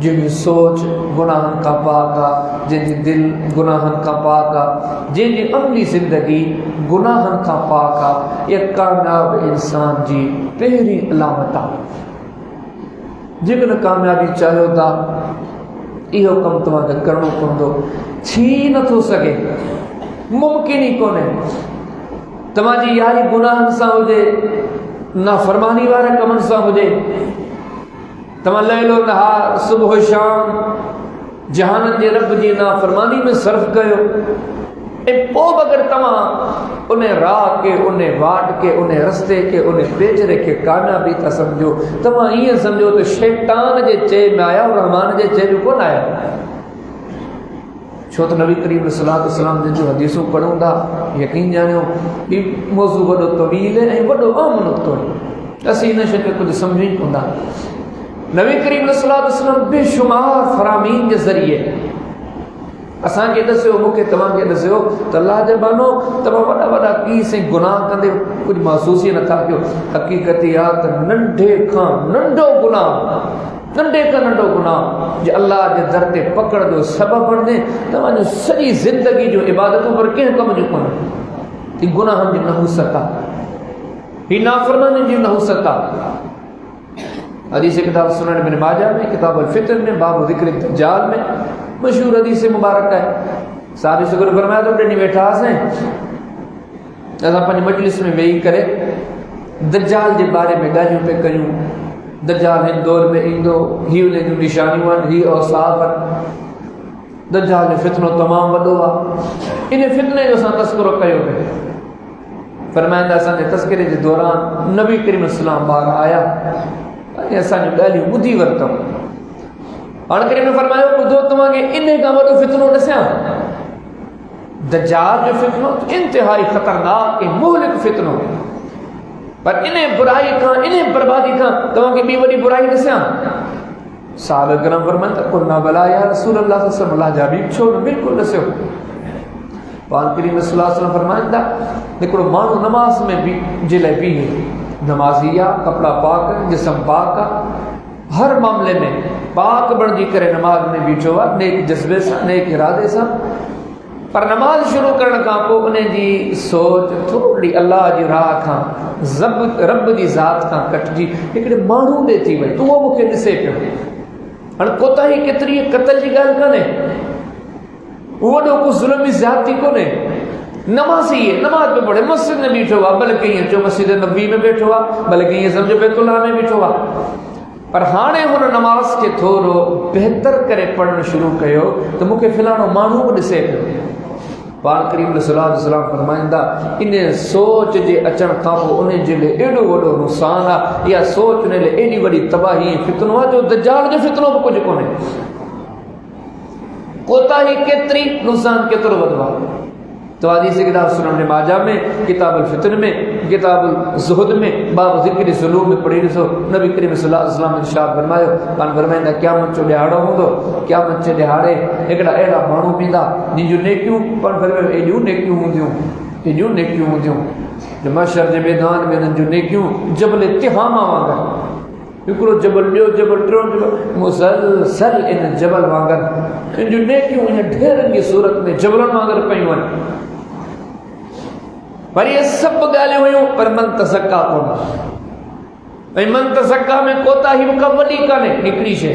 جن کی سوچ گناہن کا پاک آ، جن کی دل گناہن کا پاک آ، جن کی عملی زندگی گناہن کا پاک آ، یہ کامیاب انسان جی پہری علامت آ۔ جن کامیابی چاہو تا یہ کم تمہاں کے کرنو پوندو، تھی نہ تھو سکے، ممکن ہی کونے۔ تمہاں جی یاری گناہن سا ہو جے، نافرمانی وارے کمن سا ہو جے، تمہاں لیل و نہار صبح و شام جہانن جے رب جی نافرمانی میں صرف کیو، اے پوب اگر تمہاں انہیں راہ کے، انہیں واٹ کے، انہیں رستے کے، انہیں بیچرے کے کامیابی تا سمجھو، تمہاں یہ سمجھو تو شیطان جے چے میں آیا اور رحمان جے چے میں کون آیا؟ چھو تو نبی کریم صلی اللہ علیہ وسلم جن جو حدیثوں پڑھوں دا یقین جانیو یہ موضوع وڈو طویل ہے، وڈو عام نقطہ ہے، اسی نہ شکل کچھ سمجھیں کن دا۔ نبی کریم صلی اللہ علیہ وسلم بے شمار فرامین کے ذریعے اسان کے دسے ہو، مکہ تمام کے دسے ہو تو اللہ جب بانو تمام بڑا بڑا کی سے گناہ کندے کچھ محسوسی نہ تھا کہ حقیقتیات ننڈے کھان ننڈو گناہ، ننڈے کا ننڈو گناہ جو اللہ جے در تے پکڑ دو سبب بن دے تمام جو سری زندگی جو عبادتوں پر کہیں کم جو کن یہ گناہ ہم جو نہ ہو سکتا، یہ نافرمان جو نہ ہو سکتا۔ حدیث کتاب سنن ابن ماجہ میں، کتاب الفطر میں، باب ذکر الدجال میں مشہور حدیث مبارک ہے۔ صحابی شکر فرمایا تو ڈنی بیٹھا سے ایسا اپنی مجلس میں وہی کرے دجال کے بارے میں گالیوں پہ کریوں، دجال ہن دور میں ایندو ہی لے جو نشانی وان ہی اوصاف دجال جو فتنو تمام وڈو وا، انہیں فتنے جو سان تذکرو کیو پہ فرمائندہ سان نے تذکرے کے دوران نبی کریم صلی اللہ علیہ وسلم بار آیا ایسا جو گالیوں بدھی ورتا اور کریم نے فرمایا بدھو تمہیں کہ انہیں کا وڈو فتنو نسیاں دجال جو فتنو انتہائی خطرناک مہلک فتنو پر انہیں برائی کا انہیں بربادی کا تمہیں کہ بھی بڑی برائی نسیاں۔ صحابہ کرام فرمایا قلنا بلا یا رسول اللہ صلی اللہ علیہ وسلم، اللہ جابیب چھوڑ بالکل نسیو۔ پان کریم صلی اللہ علیہ وسلم فرمائندہ نکڑو مانو نماز میں بھی جلے بھی ہے، نمازیہ کپڑا پاک جسم پاک ہر معاملے میں پاک بن جی کرے نماز میں بیٹھو وا نیک جذبے سے نیک ارادے سے، پر نماز شروع کرنے کا کو انہیں جی سوچ تھوڑی اللہ جی راہ کھاں رب جی ذات کھاں کٹ جی ایکڑے مانو دے تھی بھائی تو وہ مکھے دسے پہ ہن کوتا ہی کتری قتل جی گال کنے وڈو کو ظلمی زیادتی کونے، نماز ہی ہے نماز پہ پڑھے مسجد میں بیٹھو ہوا بلکہ یہ جو مسجد نبوی میں بیٹھو ہوا بلکہ یہ سمجھو بیت اللہ میں بیٹھو ہوا، پر ہانے ہن نماز کے تھورو بہتر کرے پڑھنا شروع کیو تو مکھے فلانو مانو کو ڈسے پہ پان کریم صلی اللہ علیہ وسلم فرمائندہ انہیں سوچ جے اچن کھاپو انہیں جلے ایڈو وڈو نقصان یا سوچ نے لے ایڈی وڈی تباہی فتنوا جو دجال جو فتنوں کو کچھ کونے کوتا ہی کتری نقصان کتر ودوا۔ تو حدیث کتاب سنن ماجہ میں، کتاب الفطر میں، کتاب الزہد میں، باب ذکر ظلوم میں پڑھی رسو نبی کریم صلی اللہ علیہ وسلم ارشاد فرمایا پان فرمائندہ قیامت جو ڈیہاڑو ہوندو قیامت چے ڈیہاڑے ایکڑا ایڑا مانو پیندا جن جو نیکیوں پان فرمایا ایڈیوں نیکیوں ہوندیوں ایڈیوں نیکیوں ہوندیوں جو محشر دے میدان میں جو نیکیوں جبل تہامہ وانگر ہکڑو جبل ڈیو جبل ٹرو جبل مسلسل ان جبل وانگر ان جو نیکیوں ان ڈھیرن کی صورت میں جبلن وانگر پئیوں پر یہ سب گالے ہوئیوں پر من تزکا کونا من تزکا میں کوتا ہی کا وڈی کانے نکلی شے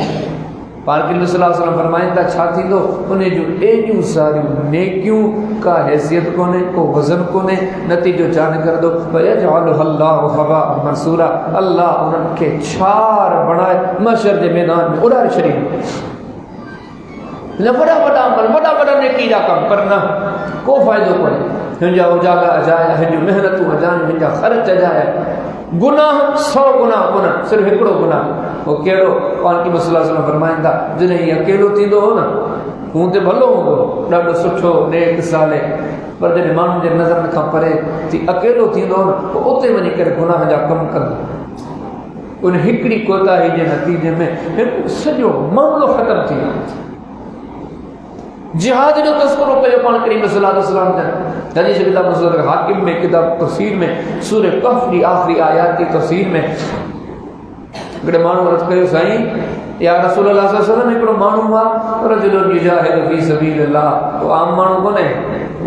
پاک صلی اللہ علیہ وسلم فرمائندہ چھاتی دو انہیں جو ایڈیوں ساری نیکیوں کا حیثیت کونے کو وزن کونے نتیجو جان کر دو وَيَجْعَلُهَا اللَّهُ هَبَاءً مَنْثُورًا اللہ انہوں کے چھار بنائے محشر دے میدان میں اڑار شریف بڑا بڑا عمل بڑا بڑا نیکی جا کام کرنا کو فائدہ پڑے ہنجا اجالا اجایا ہنجو محنتوں اجائیں ہنجا خرچ اجایا گناہ 100 گناہ کونا صرف ہکڑو گناہ وہ کیڑو پان کی صلی اللہ علیہ وسلم فرمائندہ جنہیں یہ اکیلو تھیندو ہو نا ہوں تے بھلو ہوں ڈاڈو سٹھو نیک سالے پر جنہیں مانو جن نظر نکھا پرے تھی اکیلو تھیندو ہو نا وہ اتے ونی کرے گناہ جا کم کر دو ان ہکڑی کوتا ہی جے نتیجے میں سجو معاملو ختم تھی جہاد جو تذکر ہوتا ہے قرآن کریم صلی اللہ علیہ وسلم نے حدیث کتاب مصدر حاکم میں کتاب تفسیر میں سورہ کہف کی آخری آیات کی تفسیر میں اگر مانو رد کرے سائیں یا رسول اللہ صلی اللہ علیہ وسلم ایکڑو مانو ہوا رجل یجاہد فی سبیل اللہ، وہ عام مانو کو نہیں،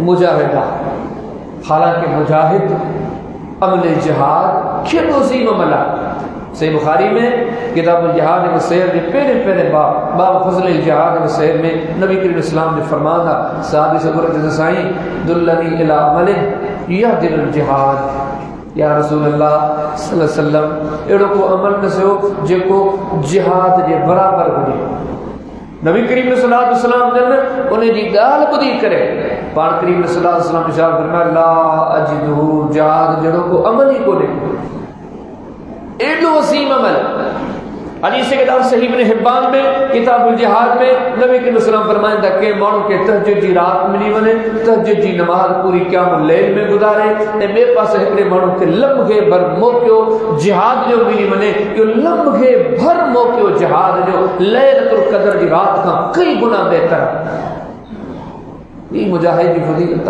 مجاہد ہے۔ حالانکہ مجاہد عمل جہاد کھیل عظیم عمل ہے۔ صحیح بخاری میں کتاب الجہاد کے سیر کے پہلے باب فضل الجہاد کے سیر میں نبی کریم اسلام نے فرمایا صحابی سے گرد سائیں دلنی الی عمل یہدل الجہاد، یا رسول اللہ صلی اللہ علیہ وسلم اڑو کو عمل نسو جے کو جہاد جے برابر ہوئے۔ نبی کریم صلی اللہ علیہ وسلم جن انہیں جی گال بدی کرے پان کریم صلی اللہ علیہ وسلم اشارہ فرمایا لا اجدہو جہاد جڑو کو عمل ہی کو نہیں، ایڈو وسیم عمل۔ حدیث کتاب صحیح ابن حبان میں کتاب الجہاد میں نبی کریم صلی اللہ علیہ وسلم فرمائیں تھا کہ مانو کے تہجد جی رات ملی ونے، تہجد جی نماز پوری قیام اللیل میں گزارے، تے بے پاس ہکڑے مانو کے لمحے بھر موقعو جہاد جو ملی ونے، یہ لمحے بھر موقعو جہاد جو لیلۃ القدر جی رات کا کئی گنا بہتر یہ مجاہد جی فضیلت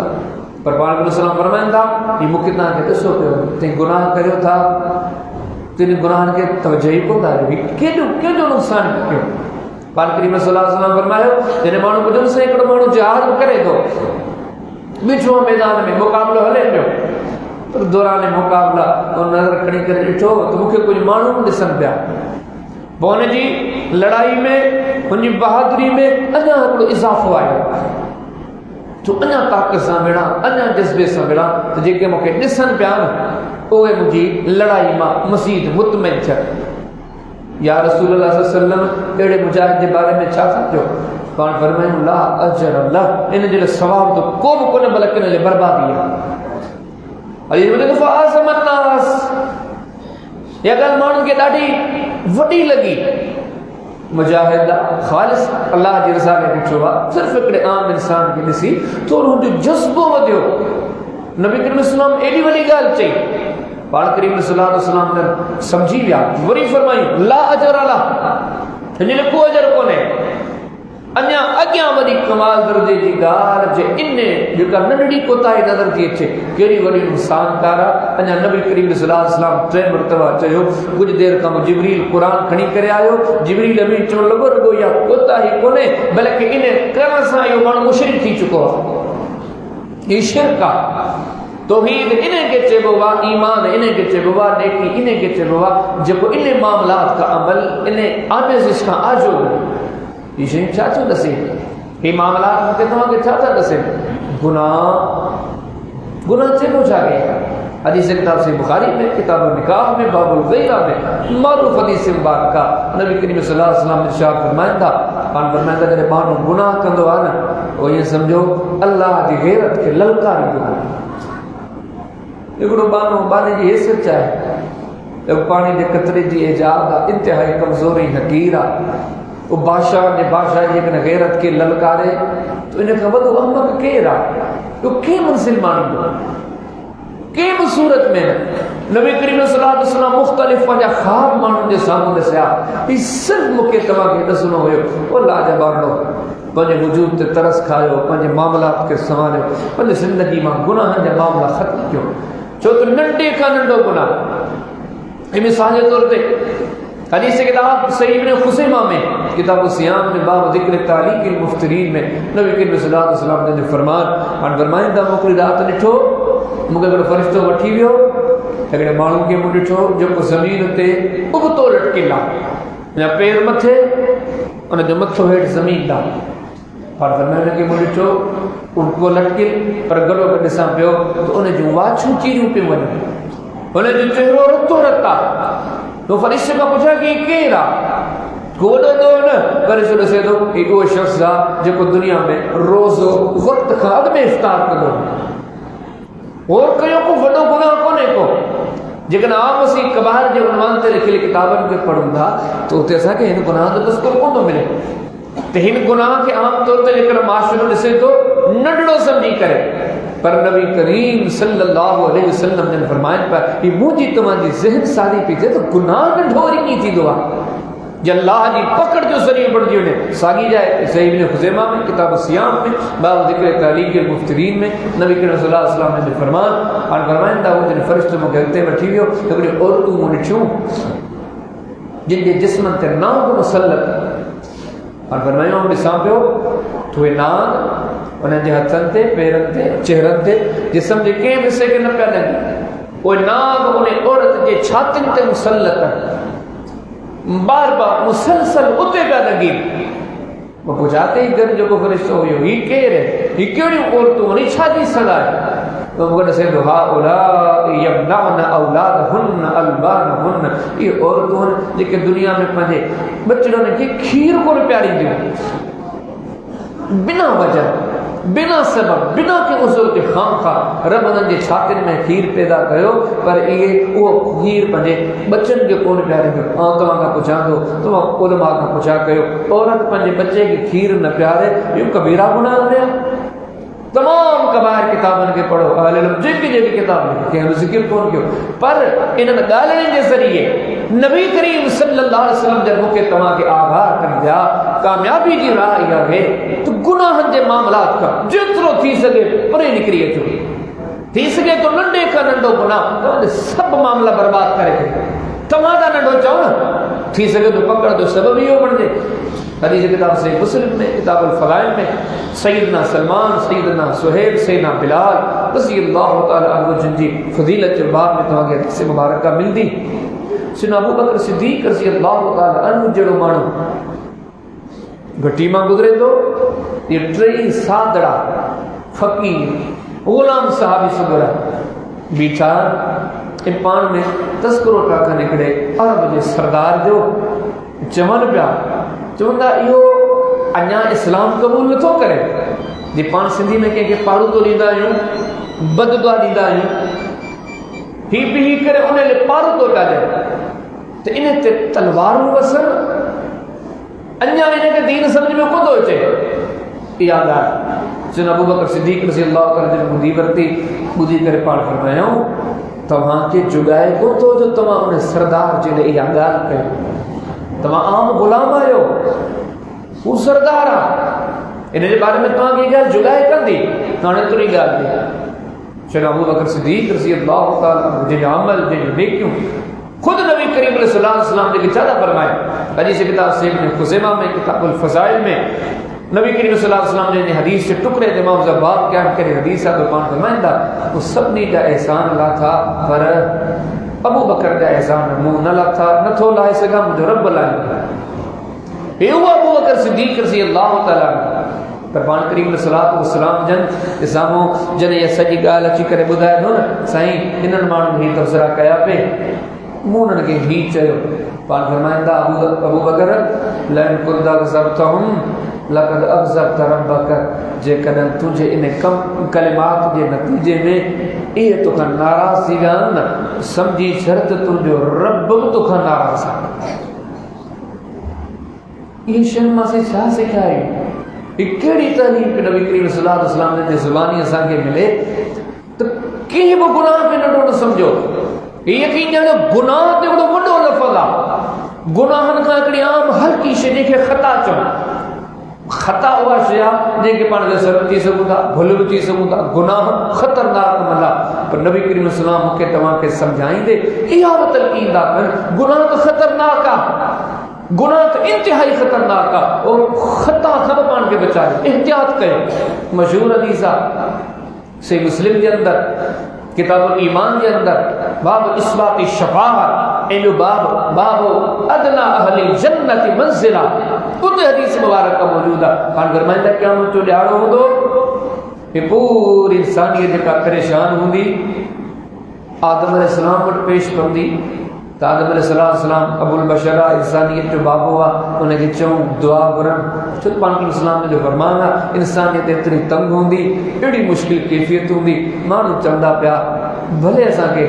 پر پاک علیہ السلام فرمائیں تھا یہ مکتنا کے دسو پہ تے گناہ کریو تھا تین گناہ کے توجہ کو داری کیوں نقصان کیوں؟ پاک کریم صلی اللہ علیہ وسلم فرمایا جنہیں مانو کو جن سے ایک مانو جہاد کرے تو بچھو میدان میں مقابلہ ہلے پیو پر دوران مقابلہ اور نظر کھڑی کرے بچھو تو مکھے کچھ مانو دسن پیا بونے جی لڑائی میں انجی بہادری میں انجا ہکڑو اضافہ آئے تو انجا طاقت سا بیڑا انجا جذبے سا بیڑا تو جے کے موقع دسن پیا اوے مجھے لڑائی ماں مزید مطمئن چھا یا رسول اللہ صلی اللہ علیہ وسلم ایڑے مجاہد کے بارے میں چھا سکتے کون فرمائیں اللہ اجر اللہ انہیں جلے ثواب تو کوم کونے بلکنے لے بربادی ہے اور یہ مجھے دفعہ آسم الناس یا گل مانو کے داڑھی وڈی لگی مجاہد خالص اللہ جی رسالے بچھوا صرف ایک عام انسان کی نسی تو انہوں جو جذبو ودیو نبی کریم السلام ایڈی ولی گال چاہیے پاک کریم صلی اللہ علیہ وسلم نے سمجھی لیا وری فرمائی لا اجر اللہ انہیں کو اجر کونے انیا اگیاں وری کمال درجے جی گال جے انہیں جو کا ننڈی کوتاہی نظر کی اچھے کیری وری انسان کارا انیا نبی کریم صلی اللہ علیہ وسلم ٹرے مرتبہ چاہیو کچھ دیر کم جبریل قرآن کھنی کرے آئیو جبریل امین چون لگو رگو یا کوتاہی کونے بلکہ انہیں کرنا سا یہ مان مشرک تھی چکو یہ شرکا توحید انہیں کے چبوا ایمان انہیں کے چبوا نیکی انہیں کے چبوا جب انہیں معاملات کا عمل انہیں آمیزش کا آجو یہ شہید چاچو دسے یہ معاملات کے تو آگے چاچا دسے گناہ چلو جا گئے حدیث کتاب سے بخاری میں کتاب نکاح میں باب الغیرہ میں معروف حدیث مبارکہ نبی کریم صلی اللہ علیہ وسلم نے ارشاد فرمایا تھا پان فرمایا تھا کہ مانو گناہ کندو آنا وہ یہ سمجھو اللہ کی غیرت کے للکاری کو ایکڑو بانو بانے جی حیثیت چاہے ایک پانی دے قطرے جی ایجاب انتہائی کمزوری حقیرہ وہ بادشاہ نے بادشاہ جی کہ غیرت کے للکارے تو انہیں کہا وہ احمد کے رہا تو کی منزل مانی دو کی صورت میں نبی کریم صلی اللہ علیہ وسلم مختلف پنجا خواب مانو دے سامنے سے آپ اس صرف مکہ تبا کے نسلو ہوئے وہ لاجبان لو پنجے وجود تے ترس کھائیو پنجے معاملات کے سمانے پنجے زندگی ماں گناہ جا معاملہ ختم کیوں چھو تو ننڈے کا ننڈو گناہ یہ مثال طور پہ حدیث کتاب صحیح ابن خزیمہ میں کتاب الصیام میں باب ذکر تعلیق المفترین میں نبی کریم صلی اللہ علیہ وسلم نے فرمان فرمائیں دا مکری رات نٹھو مگر اگر فرشتو وٹھی ویو اگر مانو کے مجھے ٹھو جو کو زمین تے اگتو لٹکی لا یا پیر متھے انہیں جو متھو ہیٹ زمین لا اور فرمائیں کہ مجھے ٹھو ان کو لٹکی پر گلو کا نساں پیو تو انہیں جو واچھو چیریوں پہ وجہ انہیں جو چہرو رتو رتا تو فرشتے کا پوچھا کہ یہ کیرا گوڑا دو نا فرشتے سے دو کہ وہ شخص دا جو کو دنیا میں روز وقت خاد میں افطار کرو اور کئیوں کو وڈو گناہ کونے کو جگن آپ اسی کبار جو عنوان تے لکھے کتابن کے پڑھوں تھا تو تے ایسا کہ ان گناہ تو تذکر کون تو ملے تے ان گناہ کے عام طور تے لکھر معاشروں سے تو نڈڑو سمجھی کرے پر نبی کریم صلی اللہ علیہ وسلم نے فرمائن پر یہ مجھے تمہاری ذہن سادی پیتے تو گناہ کا ڈھوری کی تھی دعا جب اللہ جی پکڑ جو ذریعہ بڑھ دیو نے ساگی جائے صحیح ابن خزیمہ میں کتاب الصیام میں باب ذکر تعلیق المفترین میں نبی کریم صلی اللہ علیہ وسلم نے فرمان اور فرمائن دا وہ جن فرشتوں میں کہتے بیٹھی ہوئے لیکن عورتوں منچوں جن کے جسم تے ناگ مسلط اور فرمایا ڈساں پیو تو ناگ انہاں دے ہتھن تے پیرن تے چہرن تے جسم دے کے حصے کے نہ پیا لگی وہ ناگ انہیں عورت کے چھاتن تے مسلط بار بار مسلسل اتے پیا لگی وہ پوچھاتے ہی گھر جو کو فرشتہ ہوئی ہی کہہ رہے یہ کیوں نہیں عورتوں نے چھا جی سزا ہے تو وہ کہتے ہیں ہؤلاء یمنعن اولادہن البانہن یہ عورتوں نے لیکن دنیا میں پہنچے بچوں نے کہ کھیر کو پیاری دی بنا وجہ بنا سبب بنا کے عذر کے خام خواہ رب انہوں نے چھاتن میں کھیر پیدا کرو پر یہ وہ کھیر پنجے بچن کے کون پیارے دو آنکھاں کا پوچھا دو تم علماء کا پوچھا کرو عورت پنجے بچے کی کھیر نہ پیارے یہ کبیرہ گناہ دیا تمام کبائر کتابوں کے پڑھو اہل علم جن کی جگہ کتاب میں کہ ہم ذکر کون کیوں پر انہوں گالنے کے ذریعے نبی کریم صلی اللہ علیہ وسلم جب کے تمام کے آغار کر دیا کامیابی کی راہ یہ ہے تو گناہ دے معاملات کا جترو تھی سکے پرے نکری ہے چکی تھی سکے تو ننڈے کا ننڈو گناہ سب معاملہ برباد کرے تمہارا ننڈو چاہو نا تھی سکے تو پکڑ دو سبب ہی ہو بڑھ دے حدیث کتاب سے مسلم میں کتاب الفضائل میں سیدنا سلمان سیدنا سہیب سیدنا بلال رضی اللہ تعالی عنہ جن جی فضیلت جو بعد میں تمہیں حدیث مبارکہ مل دی سن ابو بکر صدیق رضی اللہ تعالی عنہ جڑو مانو گھٹی ماں گزرے تو یہ ٹرئی سادڑا فقیر غلام صحابی سگرہ بیٹھا پان میں تذکرو ٹاکا نکڑے عرب جے سردار جو چمن پیا چوندا یہ انیا اسلام قبول نہ تو کرے جی پان سندھی میں کہ پاڑو تو ڈیندا ہوں بد دعا ڈیندا ہوں ہی بھی کرے انہیں لے پاڑو تو ڈالے تو انہیں تے تلوار وسن انیا انہیں کے دین سمجھ میں خود ہوچے یاد آ جن ابو بکر صدیق رضی اللہ تعالی عنہ بدی برتی بدی کرے پاڑ فرمایا ہوں تمہاں کے جگائے کو تو جو تمہاں انہیں سردار جنہیں یہ گال پہ تمہاں عام غلام آئے ہو وہ سردار آ انہیں بارے میں تمہاں کی گال جگائے کر دی نانے تو نہیں گال دی چنہ ابو بکر صدیق رضی اللہ تعالیٰ جنہیں عمل جنہیں دیکھوں خود نبی کریم علیہ السلام نے کچھا فرمائے حدیث کتاب سے ابن خزیمہ میں کتاب الفضائل میں نبی کریم صلی اللہ علیہ وسلم نے حدیث سے ٹکڑے امام زباب کیا کرے حدیث ہے تو فرمائندہ وہ سب نے کا احسان اللہ تھا پر ابو بکر کا احسان منہ نہ لا تھا نہ تھو لائے سکا مجھے رب لائے یہ ہوا ابو بکر صدیق رضی اللہ تعالیٰ قربان کریم علیہ السلام جن اسامو جن یہ سجی گال اچھی کرے بدھائے دو نا سائیں انہوں مانو ہی تفسرہ کیا پہ مونن کے ہی چاہو پان فرمائندہ ابو بکر لین کردہ غزبتہم لقد اغضبت ربک جے کدن تجھے انہیں کم کلمات کے نتیجے میں یہ تو کا ناراض سی گان سمجھی شرط تجھو رب تو کا ناراض یہ شرما سے شاہ سکھائی یہ کیڑی تعلیم کہ نبی کریم صلی اللہ علیہ وسلم نے زبانی اساں کے ملے تو کہیں وہ گناہ پہ نہ ڈوڑ سمجھو یہ یقین جانا گناہ تے وہ وڈو لفظ آ گناہن کا کڑی عام ہلکی شے کے خطا چوں خطا ہوا شیا جن کے پانے سر تھی سکوں تھا بھول بھی تھی سکوں تھا گناہ خطرناک ملا پر نبی کریم السلام کے تمام کے سمجھائیں دے یہ تلقین دا کر گناہ تو خطرناک گناہ تو انتہائی خطرناک اور خطا کھب پان کے بچائے احتیاط کرے مشہور حدیثہ سے مسلم کے اندر کتاب الایمان کے اندر باب اثبات الشفاعت اینو باب ادنا اہل الجنت منزلہ ان حدیث مبارک کا موجود ہے خان فرمائندہ قیامت جو لیاڑو ہوں دو یہ پوری انسانیت کا پریشان ہوں دی آدم علیہ السلام پر پیش کر دی تو آدم علیہ السلام ابو البشرہ انسانیت جو باب ہوا انہیں کہ چون دعا برن چھت پانک علیہ السلام نے جو فرمانا انسانیت اتنی تنگ ہوں دی بڑی مشکل کیفیت ہوں دی مانو چندہ پیا بھلے ایسا کہ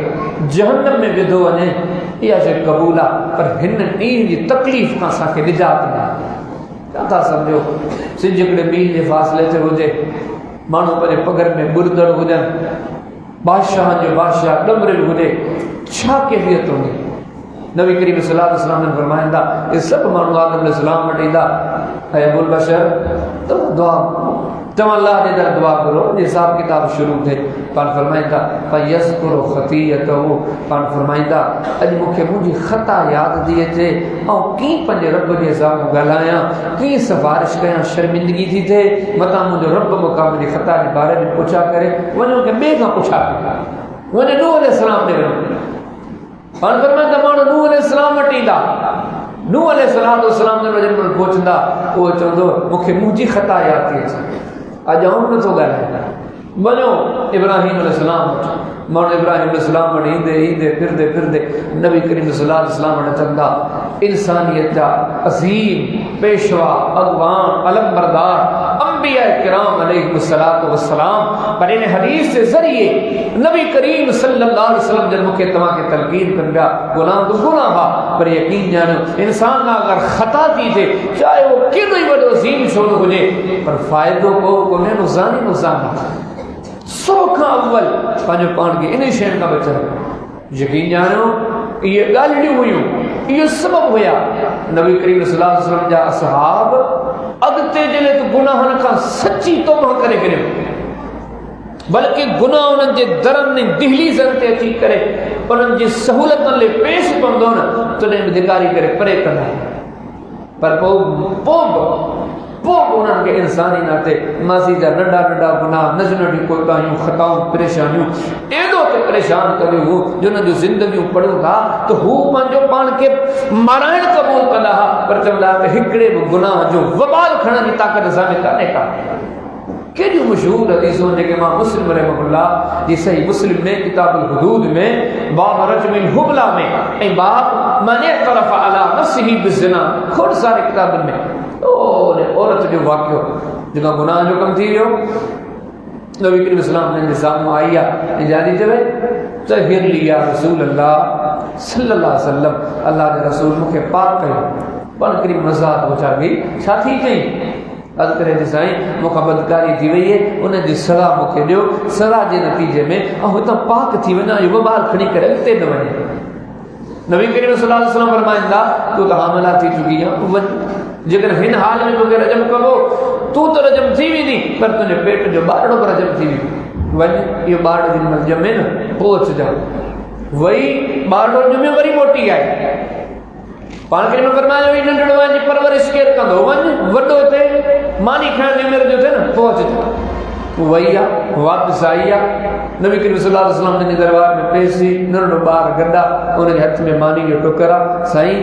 جہنم میں بدو انہیں یہ جو قبولہ پر ہن نیل یہ تکلیف کا سا کے نجات میں کہتا سمجھو سنجکڑے میل کے فاصلے سے ہو جائے مانو پر پگر میں بردڑ ہو جائے بادشاہ جو بادشاہ ڈمرل ہو جائے چھا کیفیت ہوں گے نبی کریم صلی اللہ علیہ وسلم نے فرمائندہ یہ سب مانو آدم علیہ السلام مٹیدہ اے ابو البشر تو دعا تم اللہ دے در دعا کرو حساب کتاب شروع تھے پان فرمائندہ فیذکر خطیئتہ پان فرمائندہ اج مکھے مجھے خطا یاد دیے تھے اور کی پنجے رب کے حساب گلایا کی سفارش کیا شرمندگی تھی تھے متا مجھے رب مقام دی خطا کے بارے میں پوچھا کرے ونو کہ میں کا پوچھا کرے ونو نوح علیہ السلام نے پان فرمائندہ مانو نوح علیہ السلام وٹیلا نوح علیہ السلام نے وجہ پر پوچھندا وہ چوندو مکھے مجھے خطا یاد دیے تھے اجاؤں نہ تو گالا بنو ابراہیم علیہ السلام مولانا ابراہیم علیہ السلام نے ہیندے پھردے نبی کریم صلی اللہ علیہ وسلم نے چندا انسانیت کا عظیم پیشوا اگوان علم بردار انبیاء کرام علیہ السلام پر ان حدیث سے ذریعے نبی کریم صلی اللہ علیہ وسلم جن مکہ تما کے تلقین کر گیا گناہ تو گناہ ہا پر یقین جانو انسان نہ اگر خطا تھی تھے چاہے وہ کتنی بڑی عظیم شون ہو جائے پر فائدوں کو نے نقصان سوکھا اول پانچ پان کے انہیں شہر کا بچہ ہے یقین جانو یہ گال نہیں ہوئی یہ سبب ہویا نبی کریم صلی اللہ علیہ وسلم جا اصحاب اگتے جلے تو گناہن کا سچی توبہ کرے بلکہ گناہ انہوں جے درم نے دہلی زنتے اچھی کرے انہوں جے سہولت لے پیش بندون تو نے دکاری کرے پرے کرنا پر پوب انہوں کے انسانی ناتے ماضی جا نڈا گناہ نجنڈی کوتاہیوں خطاؤں پریشانیوں ایدو تے پریشان کرے ہو جو نہ جو زندگیوں پڑھو تھا تو ہو من جو پان کے مارائن قبول کرنا پر چملا کہ ہکڑے گناہ جو وبال کھڑا نہیں طاقت نظام کرنے کا کہ جو مشہور حدیثوں نے کہ امام مسلم رحمہ اللہ یہ صحیح مسلم نے کتاب الحدود میں باب رجم الحبلہ میں اے باب من اعترف علی نفسہ بالزنا کھوڑ سارے کتاب میں عورت جو واقع جنہا گناہ جو کم تھی ہو نبی کریم اسلام نے نظام میں آئیا اجازی چلے تحیر لیا رسول اللہ صلی اللہ علیہ وسلم اللہ کے رسول مکھے پاک کہیں پن کریم مزاد ہو چاہ گئی ساتھی کہیں از کرے جسائیں مقابلت کاری تھی وئی ہے انہیں جس سزا مکھے دیو سزا جے نتیجے میں اہتا پاک تھی ونا یہ بال کھڑی کرے لگتے نہ بنے نبی کریم صلی اللہ علیہ وسلم فرمائندہ تو حاملہ تھی چکی ہے جگر ہن حال میں تو رجم کبو تو رجم تھی بھی نہیں پر تجھے پیٹ جو باڑوں پر رجم تھی بھی ون یہ باڑ دن ملجم میں نا پہنچ جاؤ وہی باڑوں جو میں وری موٹی آئی پان کریم نے فرمایا وہی ننڈڑ وان جی پرورش کیر کندو ون وڈو تے مانی کھان میں میرے جو تھے نا پہنچ جاؤ وہی واپس آئی نبی کریم صلی اللہ علیہ وسلم نے دربار میں پیسی ننڈو بار گڈا انہیں ہاتھ میں مانی جو ٹکرا سائیں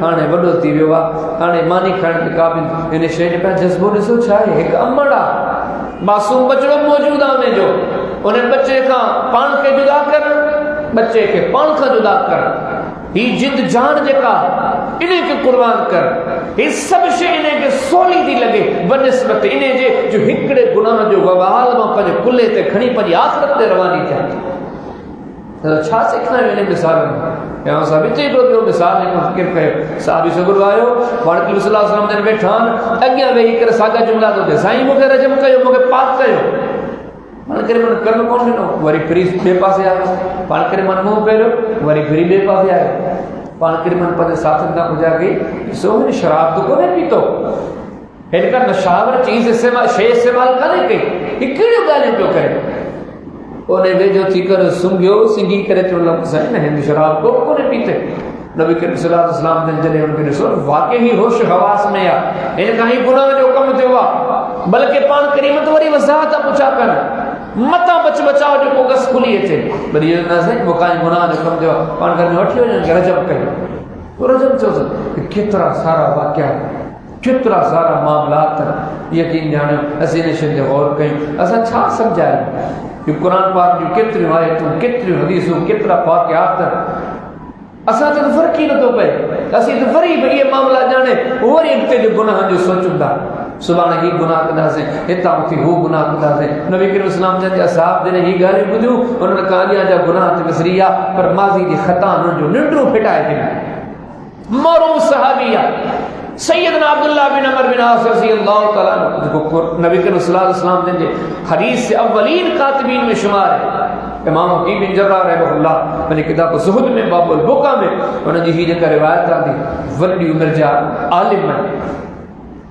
ہانے وڈو تھی ویو ہانے مانی کھان کے قابل ان شے پہ جذبو ڏسو چھا ہے ایک امڑا معصوم بچڑو موجود آنے جو انہیں بچے کا پان کے جدا کر بچے کے پان کا جدا کر ہی جد جان جکا انہیں کے قربان کر یہ سب شے انہیں کے سولی دی لگے بنسبت انہیں جے جو ہکڑے گناہ جو وبال میں پنج کلے تے کھڑی پنج آخرت تے روانی تھے چھا سکھنا ہے انہیں مثال میں یہاں صاحبی تے جو مثال ہے فکر کہے صحابی سے گرو آئے ہو وارد صلی اللہ علیہ وسلم نے بیٹھان اگیا وہی کر ساگا جملہ دو دے سائیں مکہ رجم کہو مکہ پاک کہو پان کرے من کرن کون ڈنو وری فری بے پاسے آئے پان کرے من منہ پہلو وری فری بے پاسے آئے پان کرے من پتے ساتھ نہ ہو جا گئی سو میں شراب تو کونے پیتو ان کا نشاور چیز استعمال شے استعمال کرے گئی یہ کیڑے گالیں پیو کرے انہیں وے جو تھی کر سنگیو سنگی کرے تو اللہ حسین ہند شراب کو کونے پیتے نبی کریم صلی اللہ علیہ وسلم نے جلے ان کے رسول واقعی ہوش حواس میں یا ان کا ہی گناہ جو کم تھے ہوا بلکہ پان کریمت وری وضاحت پوچھا کر متا بچ بچاؤ جو کو گس کھلی تھے بری یہ نہ سے مکان گناہ جو کم جو پان کرنے وٹھیو جو رجب کہے تو رجب چو کہ کتنا سارا واقعہ کتنا سارا معاملات یقین جانے اسی نے شد غور کہیں ایسا چھا سمجھائے کہ قرآن پاک جو کتنی آیتوں کتنی حدیثوں کتنا واقعات اساں تے فرق ہی نہ تو پے اسی تے فری بھئی یہ معاملہ جانے اور ایک تے جو گناہ جو سوچوندا سبحان ہی گناہ کدا سے اتا اتی ہو گناہ کدا سے نبی کریم اسلام جن اصحاب نے ہی گالی بدھو انہوں نے کہا دیا جا گناہ تے وسریا پر ماضی دی خطا نو جو ننڈرو پھٹائے تھے مرو صحابیہ سیدنا عبداللہ بن عمر بن عاص رضی اللہ تعالیٰ نبی کریم صلی اللہ علیہ وسلم نے حدیث سے اولین کاتبین میں شمار ہے امام حکیم بن جرہ رحمہ اللہ میں نے کتاب زہد میں باب البکا میں انہوں نے ہی جگہ روایت آ دی ولی عمر جا عالم میں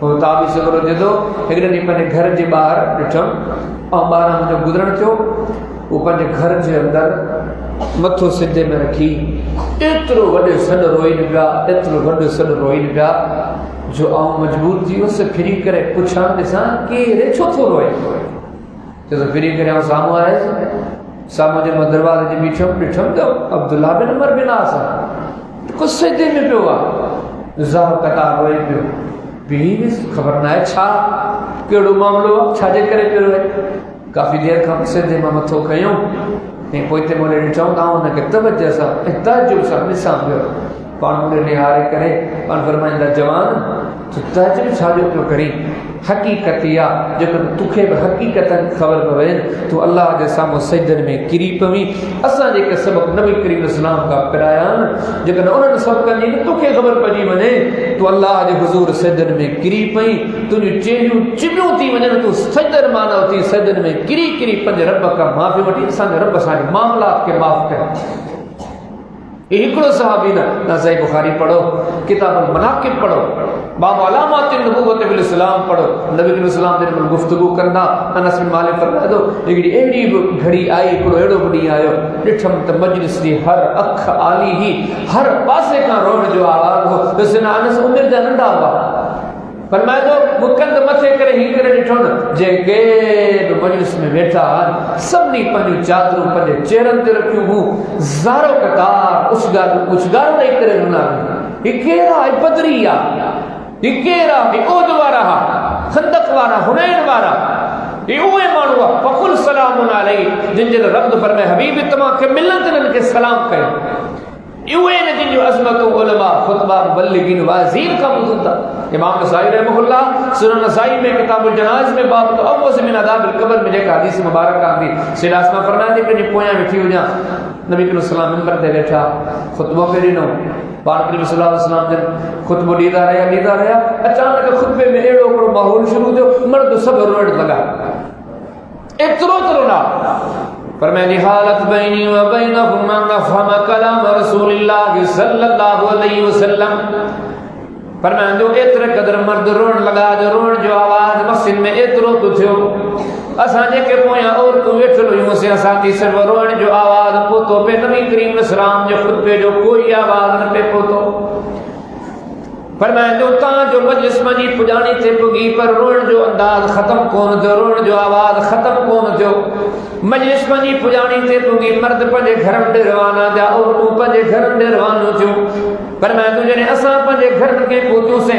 وہ تابی سے کرو جدو ایک ڈنی پنے گھر جے باہر ڈٹھم اور بارہ مجھے گزرن چو وہ پنے گھر جے اندر متھو سجدے میں رکھی اترو وڈے سن روئی نگا اترو وڈے سن روئی نگا جو آؤں مجبور تھی اس سے پھری کرے پوچھان دسان کہ رے چھو تھو روئے جیسے پھری کرے آؤں سامو آئے سامو جن میں دروازے جی بیٹھم بیٹھم تو عبداللہ بن عمر بن آسا کچھ سجدے میں پیوا زاو قطار روئے پیو بھی خبر نہ ہے چھا کیڑو معاملو چھاجے کرے پیو روئے کافی دیر کھا سجدے میں متھو کھیوں نہیں پوئتے مولے ڈٹھاؤں داؤں نہ کہ توجہ سا تحجب سا نسام پیو پان مولے نہارے کرے پان فرمائندہ جوان تو تحجب چھاجو پیو کری حقیقتیا جکر تکھے با حقیقتا خبر پوین تو اللہ جے سامو سجدن میں کری پوی اساں جے کے سبق نبی کریم اسلام کا پرایان جکر انہوں نے سبق کرنی تکھے خبر پجی منے تو اللہ جے حضور سجدن میں کری پئی تنہی چیہیوں چمیوں تھی وجن تو سجدن مانا ہوتی سجدن میں کری پنج رب کا معافی وٹی انسان رب سارے معاملات کے معاف کریں ایکڑو صحابی نہ صحیح بخاری پڑھو کتاب المناقب پڑھو باب علامات النبوت بالاسلام پڑھو نبی علیہ السلام دے میں گفتگو کرنا انس بن مالک فرمایا دو ایکڑی ایڑی گھڑی آئی ایکڑو ایڑو بڑی آیو ڈٹھم تے مجلس دی ہر اکھ آلی ہی ہر پاسے کا روڑ جو آواز ہو تسنا انس عمر دا ننڈا ہوا فرمایا تو مکند متھے کرے ہی کرے ڈٹھون جے گے مجلس میں بیٹھا سبنی پنجو چادروں پنجے چہرن تے رکھیوں ہوں زارو قطار اچگارو نہیں کرے رونا یہ کیرا ہے بدریا یہ کیرا ہے اود وارا خندق وارا حنین وارا یہ اوے مانوا فقل سلام علیہ جن جن رب فرمائے حبیب تمام کے ملت ان کے سلام کرے یوے نے جن جو عظمت علماء خطبہ مبلغین وازیر کا موجود تھا امام نسائی رحمہ اللہ سنن نسائی میں کتاب الجنائز میں باب تو اول من عذاب القبر میں ایک حدیث مبارک آتی سیدھا اسما فرمایا کہ جی پویا بیٹھی ہو جا نبی کریم صلی اللہ علیہ وسلم منبر تے بیٹھا خطبہ پھری نو پاک نبی صلی اللہ علیہ وسلم جن خطبہ لیدا رہیا اچانک خطبے میں ایڑو کو ماحول شروع جو مرد سب روڑ لگا اترو ترنا فرمایا حالت بینی و بینہم من نفہم کلام رسول اللہ صلی اللہ علیہ وسلم فرمایا جو اتر قدر مرد رون لگا جو رون جو آواز مسجد میں اترو تو تھو اسانے کے پویا اور تو ویٹھلو یوں سے اساتی سر رون جو آواز پوتو پہ نبی کریم اسلام جو خود پہ جو کوئی آواز نہ پہ پوتو فرمایا جو تاں جو مجلس منی پجانی تے پگی پر رون جو انداز ختم کون جو رون جو آواز ختم کون جو مجلس منی پجانی تے پگی مرد پنجے گھرم دے روانہ جا اور تو پنجے گھرم دے روانو جو فرمایا تو جنے اساں پنجے گھرم کے پوتوں سے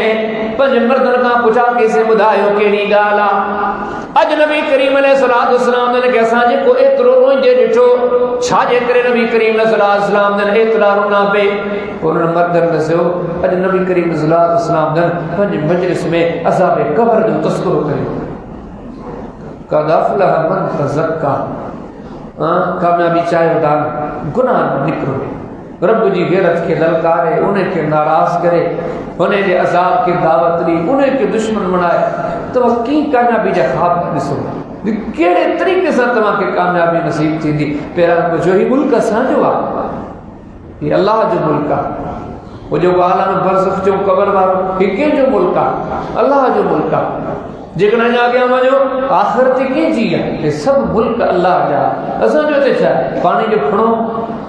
پنجے مردن کا پچھا کے سے بدھائیو کے نہیں گالا اج نبی کریم علیہ السلام نے کہ اساں جے کو اترو روئیں جے ڈٹھو چھاجے کرے نبی کریم علیہ السلام نے اترا رونا پہ انہوں مردن دسو اج نبی کریم صلی اللہ علیہ وسلم نے پنج مجلس میں عذاب قبر جو تذکر کرے قد افلح من تزکا کامیابی چاہے ودان گناہ نکرو رب جی غیرت کے للکارے انہیں کے ناراض کرے انہیں کے عذاب کی دعوت لی انہیں کے دشمن بنائے تو وہ کی کامیابی جا خواب نسو کیڑے طریقے سے تمام کے کامیابی نصیب تھی دی پیران کو جو ہی ملک سانجو آ یہ اللہ جو ملکہ وہ جو عالم برزخ جو قبر وارو یہ کن جو ملکہ اللہ جو ملکہ جگنا جا گیا مجھو آخرت کی جی ہے یہ سب ملک اللہ جا ایسا جو تے چاہے پانی جو کھڑو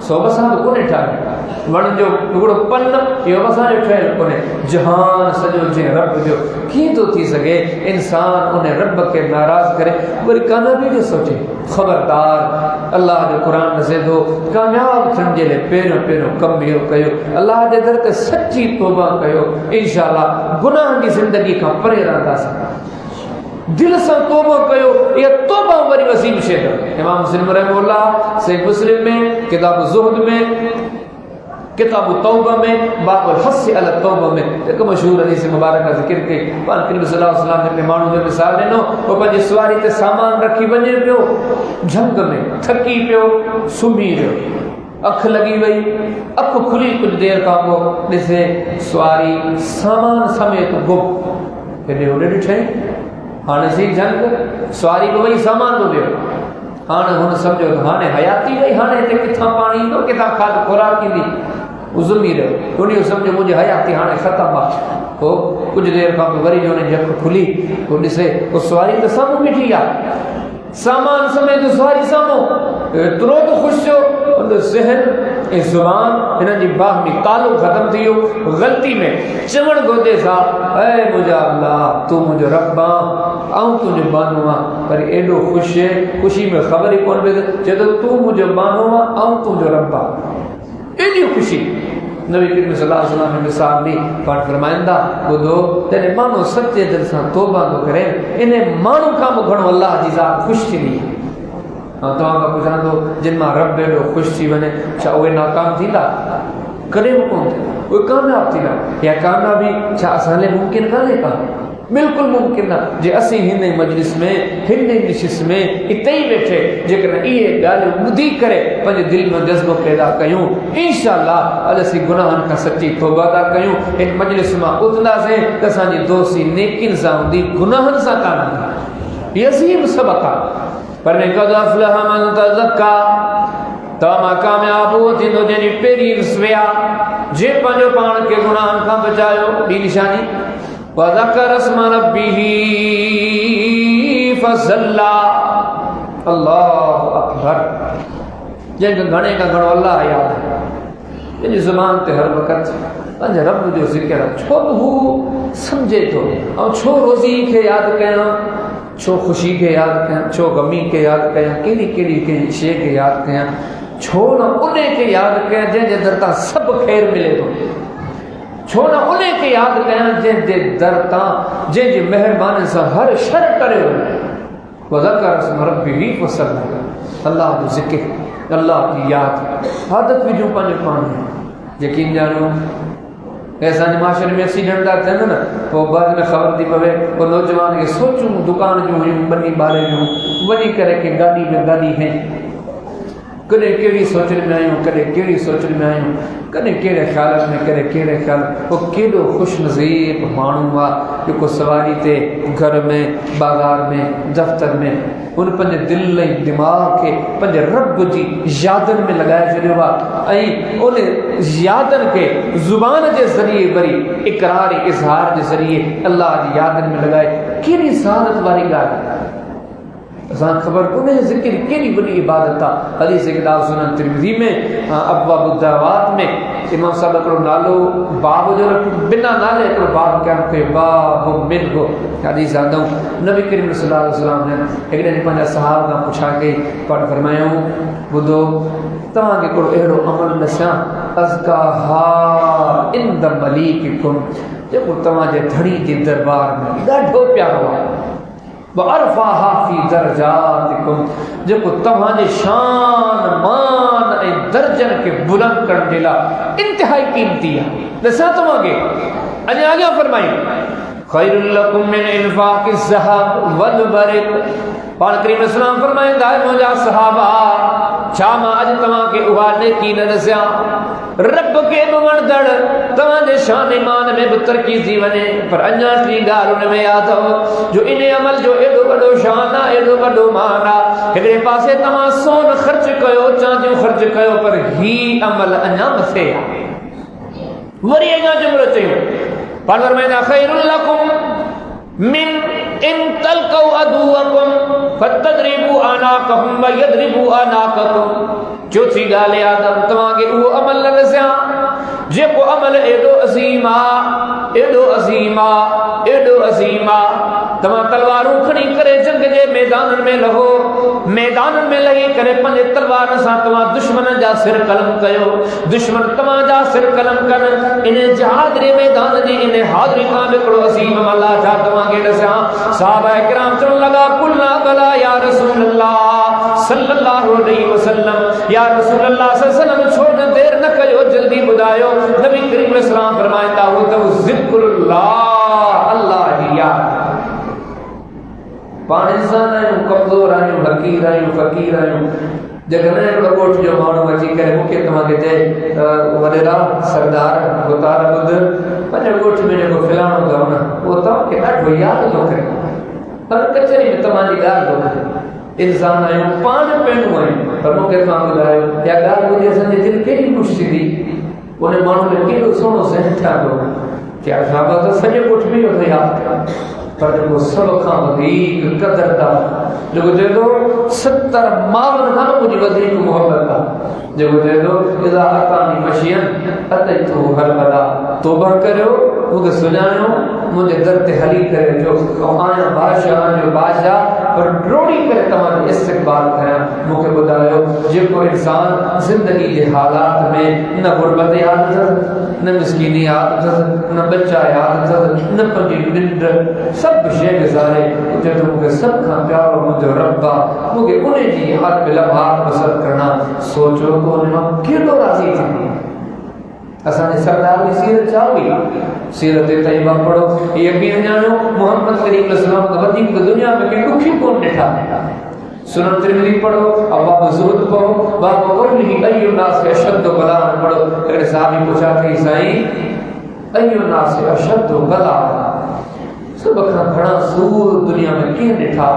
سو بسا تو کونے ٹھائے ون جو ٹکڑو پن یہ بسا جو ٹھائے کونے جہان سجو جے رب جو کی تو تھی سکے انسان انہیں رب کے ناراض کرے بری کامیابی جو سوچے خبردار اللہ جو قرآن نزد ہو کامیاب سمجھے لے پیروں کم بھی ہو کہو اللہ دے در تے سچی توبہ کہو انشاءاللہ گناہ کی زندگی کا پرے رہتا سکتا دل سے توبہ کہو یہ توبہ بڑی وسیع شے امام مسلم رحمہ اللہ صحیح مسلم میں کتاب الزہد میں کتاب التوبہ میں باب الحث علی التوبہ میں ایک مشہور حدیث مبارکہ ذکر کے پاک نبی صلی اللہ علیہ وسلم نے مانو جو مثال لینو وہ پنج سواری تے سامان رکھی ونجے پیو جھنگ میں تھکی پیو سمی پیو اکھ لگی وئی اکھ کھلی کچھ دیر کا کو جسے سواری سامان سمیت گپ پھر نے انہیں ڈٹھے ہانے سی جنگ سواری کو وہی سامان کو دیو ہانے ہن سمجھو ہانے حیاتی وہی ہانے تے کتھا پانی دو کتھا کھاد خوراک کی دی ضمیر انہیں سمجھو مجھے حیاتی ہانے ختم آ وہ کچھ دیر کا وری جو نے جب کھلی وہ ڈسے اس سواری تو سامو بیٹھی آ سامان سمیت سواری سامو ترو تو خوش ہو ان ذہن اس زبان انہاں جی باہ میں تعلق ختم تھیو غلطی میں چمڑ گودے سا اے مجھا اللہ تو مجھے ربا آؤں تجھے بانوا پر ایڈو خوش ہے خوشی میں خبر ہی کون بے جدو تو مجھے بانوا آؤں تجھے ربا ایڈی خوشی نبی کریم صلی اللہ علیہ وسلم نے مثال لی پاٹ فرمائندہ وہ دو تیرے مانو سچے دل سے توبہ کو کریں انہیں مانو کام گھنو اللہ جی ذات خوش تھی نہیں تو آپ کا پوچھنا تو جن میں رب بیڑو خوش تھی بنے چاہ وہ ناکام تھی لا کرے وہ کون تھے وہ کامیاب تھی لا یا کامیابی چاہ اسالے ممکن نہ لے پا بالکل ممکن نہ جے اسی ہندے مجلس میں ہندے نشس میں اتنی بیٹھے جیکر یہ گالے مدی کرے پنجے دل میں جذبہ پیدا کیوں انشاءاللہ اللہ سی گناہن کا سچی توبہ دا کیوں ان مجلس میں اتنا سے کسانی دوستی نیکن ساؤں دی گناہن سا کانا یہ عظیم سبقہ پر نے قد افلح من تزکا تاما کامیاب ہوتی تو جنی پیری رسویا جے پنجو پان کے گناہن کا بچایو دی نشانی وذکر اسم ربه فصلى اللہ اکبر جن کا گھنے کا گھنو اللہ یاد ہے جن زبان تے ہر وقت پنج رب جو ذکر ہے چھو ہو سمجھے تو اور چھو روزی کے یاد کہنا چھو خوشی کے یاد کہنا چھو غمی کے یاد کہنا کیلی شے کے یاد کہنا چھو نہ انہیں کے یاد کہنا جن جے درتا سب خیر ملے تو چھونا انہیں کے یاد کہنا جن دے درتا جن جے مہربان سے ہر شر کرے ہوئے وذکر اسم ربی فصلی اللہ جو ذکر اللہ کی یاد حادت بھی جو پانے پانے ہیں یقین جانو ایسا معاشرے میں ایکسیڈنٹ آتے ہیں نا وہ بعد میں خبر دی پوے وہ نوجوان کے سوچوں دکان جو ہوئی بنی بارے جو بنی کرے کہ گاڑی میں گاڑی ہیں کدے کیڑی سوچنے میں آئیوں کدے کیڑی سوچنے میں آئیوں کدے کیڑے خیالت میں کدے کیڑے خیال وہ کیڑو خوش نصیب مانوں ہوا جو کو سواری تے گھر میں بازار میں دفتر میں ان پنجے دل لئی دماغ کے پنجے رب جی یادن میں لگائے چلے ہوا ائیں انہیں یادن کے زبان کے ذریعے بری اقرار اظہار کے ذریعے اللہ جی یادن میں لگائے کیڑی سعادت والی گاڑی اسان خبر کونے ذکر کیلی بڑی عبادت تھا حدیث کتاب سنن ترمذی میں ابواب الدعوات میں امام صاحب کو نالو باب جو بنا نالے کو باب کیا کہ باب من کو حدیث آتا ہوں نبی کریم صلی اللہ علیہ وسلم نے ایک دن پنجا صحابہ کا پوچھا کے پڑھ فرمایا ہوں بدو تمام کے کو اہڑو عمل نشاں ازکاہا اند ملیککم جب تمام جے دھڑی جی دربار میں ڈاڈھو پیارا ہوا وَأَرْفَاهَا فِي دَرْجَاتِكُمْ جب تمہانے شان مان اے درجن کے بلند کر دلا انتہائی قیمتی ہے نسا تم آگے انہیں آگے فرمائیں خیر لکم من انفاق الزہب والبرد پان کریم اسلام فرمائیں دائے موجہ صحابہ چاما اج تمہاں کے اگانے کی نرسیاں رب کے بمردڑ تمہاں دے شان ایمان میں بتر کی زیونے پر انجا ٹری گارون میں آتا ہو جو انہیں عمل جو ایڈو بڑو شانہ ایڈو بڑو مانا ایڈے پاسے تمہاں سون خرچ کیو چاندیوں خرچ کیو پر ہی عمل انجا مسے وری انجا جملہ چاہیے پانور میں خیر لکم من ان تلقوا عدوکم فتدربوا اعناقهم ويضربوا اعناقكم چوتھی گالے آدم تمہاں کے وہ عمل نرسیاں جے کو عمل ایڈو عظیمہ ایڈو عظیمہ ایڈو عظیمہ تمہاں تلواروں کھڑی کرے جنگ جے میدان میں لہو میدان میں لگی کرے پنجے تلوار سا تمہاں دشمن جا سر قلم کیو دشمن تمہاں جا سر قلم کر انہیں جہاد رے میدان جی انہیں حاضری کام بکڑو عظیم اللہ جا تمہاں کے نسیاں صحابہ اکرام چلو لگا قلنا بلا یا رسول اللہ صلی اللہ علیہ وسلم یا رسول اللہ صلی اللہ علیہ وسلم چھوڑ دیر نہ کیو جلدی بدایو نبی کریم اسلام فرمائتا ہو تو ذکر اللہ اللہ کی یاد پان انسان آئیں کمزور آئیں حقیر آئیں فقیر آئیں جگہ میں ایک کوٹ جو مانو اچھی کرے مکہ تمہاں کے جائے وڈیرا سردار گتارا بدھ پنجا کوٹ میں جو فلانو گا ہونا وہ تمہاں کے ناٹ وہ یاد دو کرے پر کچھری میں تمہاں جی گار دو کرے انسان آئیں پان پینو آئیں پر مکہ تمہاں بدایو یا گار کو جیسا جن کے ہی مشتی دی انہیں مانو نے کیلو سونو ذہن تھا دو کیا صحابہ تو سجے کچھ بھی ہوتا یاد کیا پر جب وہ سب کھاں ودیق قدر دا جو دے دو 70 معاون کھانا مجھے ودیق محبت دا جو دے دو اذا اتانی مشین اتیتو ہر بدا توبہ کرو مجھے سنانو مجھے درد حلی کرے جو آیا بادشاہ اور روڑی کرے تمہارے استقبال کریں مجھے بتاؤ جو کو انسان زندگی کے حالات میں نہ غربت یاد تھا نہ مسکینی یاد تھا نہ بچہ یاد تھا نہ پنجی نند سب شے گزارے جو مجھے سب کا پیار مجھے ربا مجھے انہیں جی ہاتھ پہ لمحات بسر کرنا سوچو کو انہیں کیلو راضی تھی اسانے سردار کی سیرت چاہوئی سیرت طیبہ پڑھو یقین جانو محمد کریم علیہ السلام کا ودیق دنیا میں کہ دکھی کون ڈٹھا سنن ترمذی پڑھو ابواب زہد پڑھو باب قوله ای الناس اشد بلاء پڑھو اگر صحابی پوچھا کہ عیسائی ای الناس اشد بلاء سب کا بڑا سور دنیا میں کیوں ڈٹھا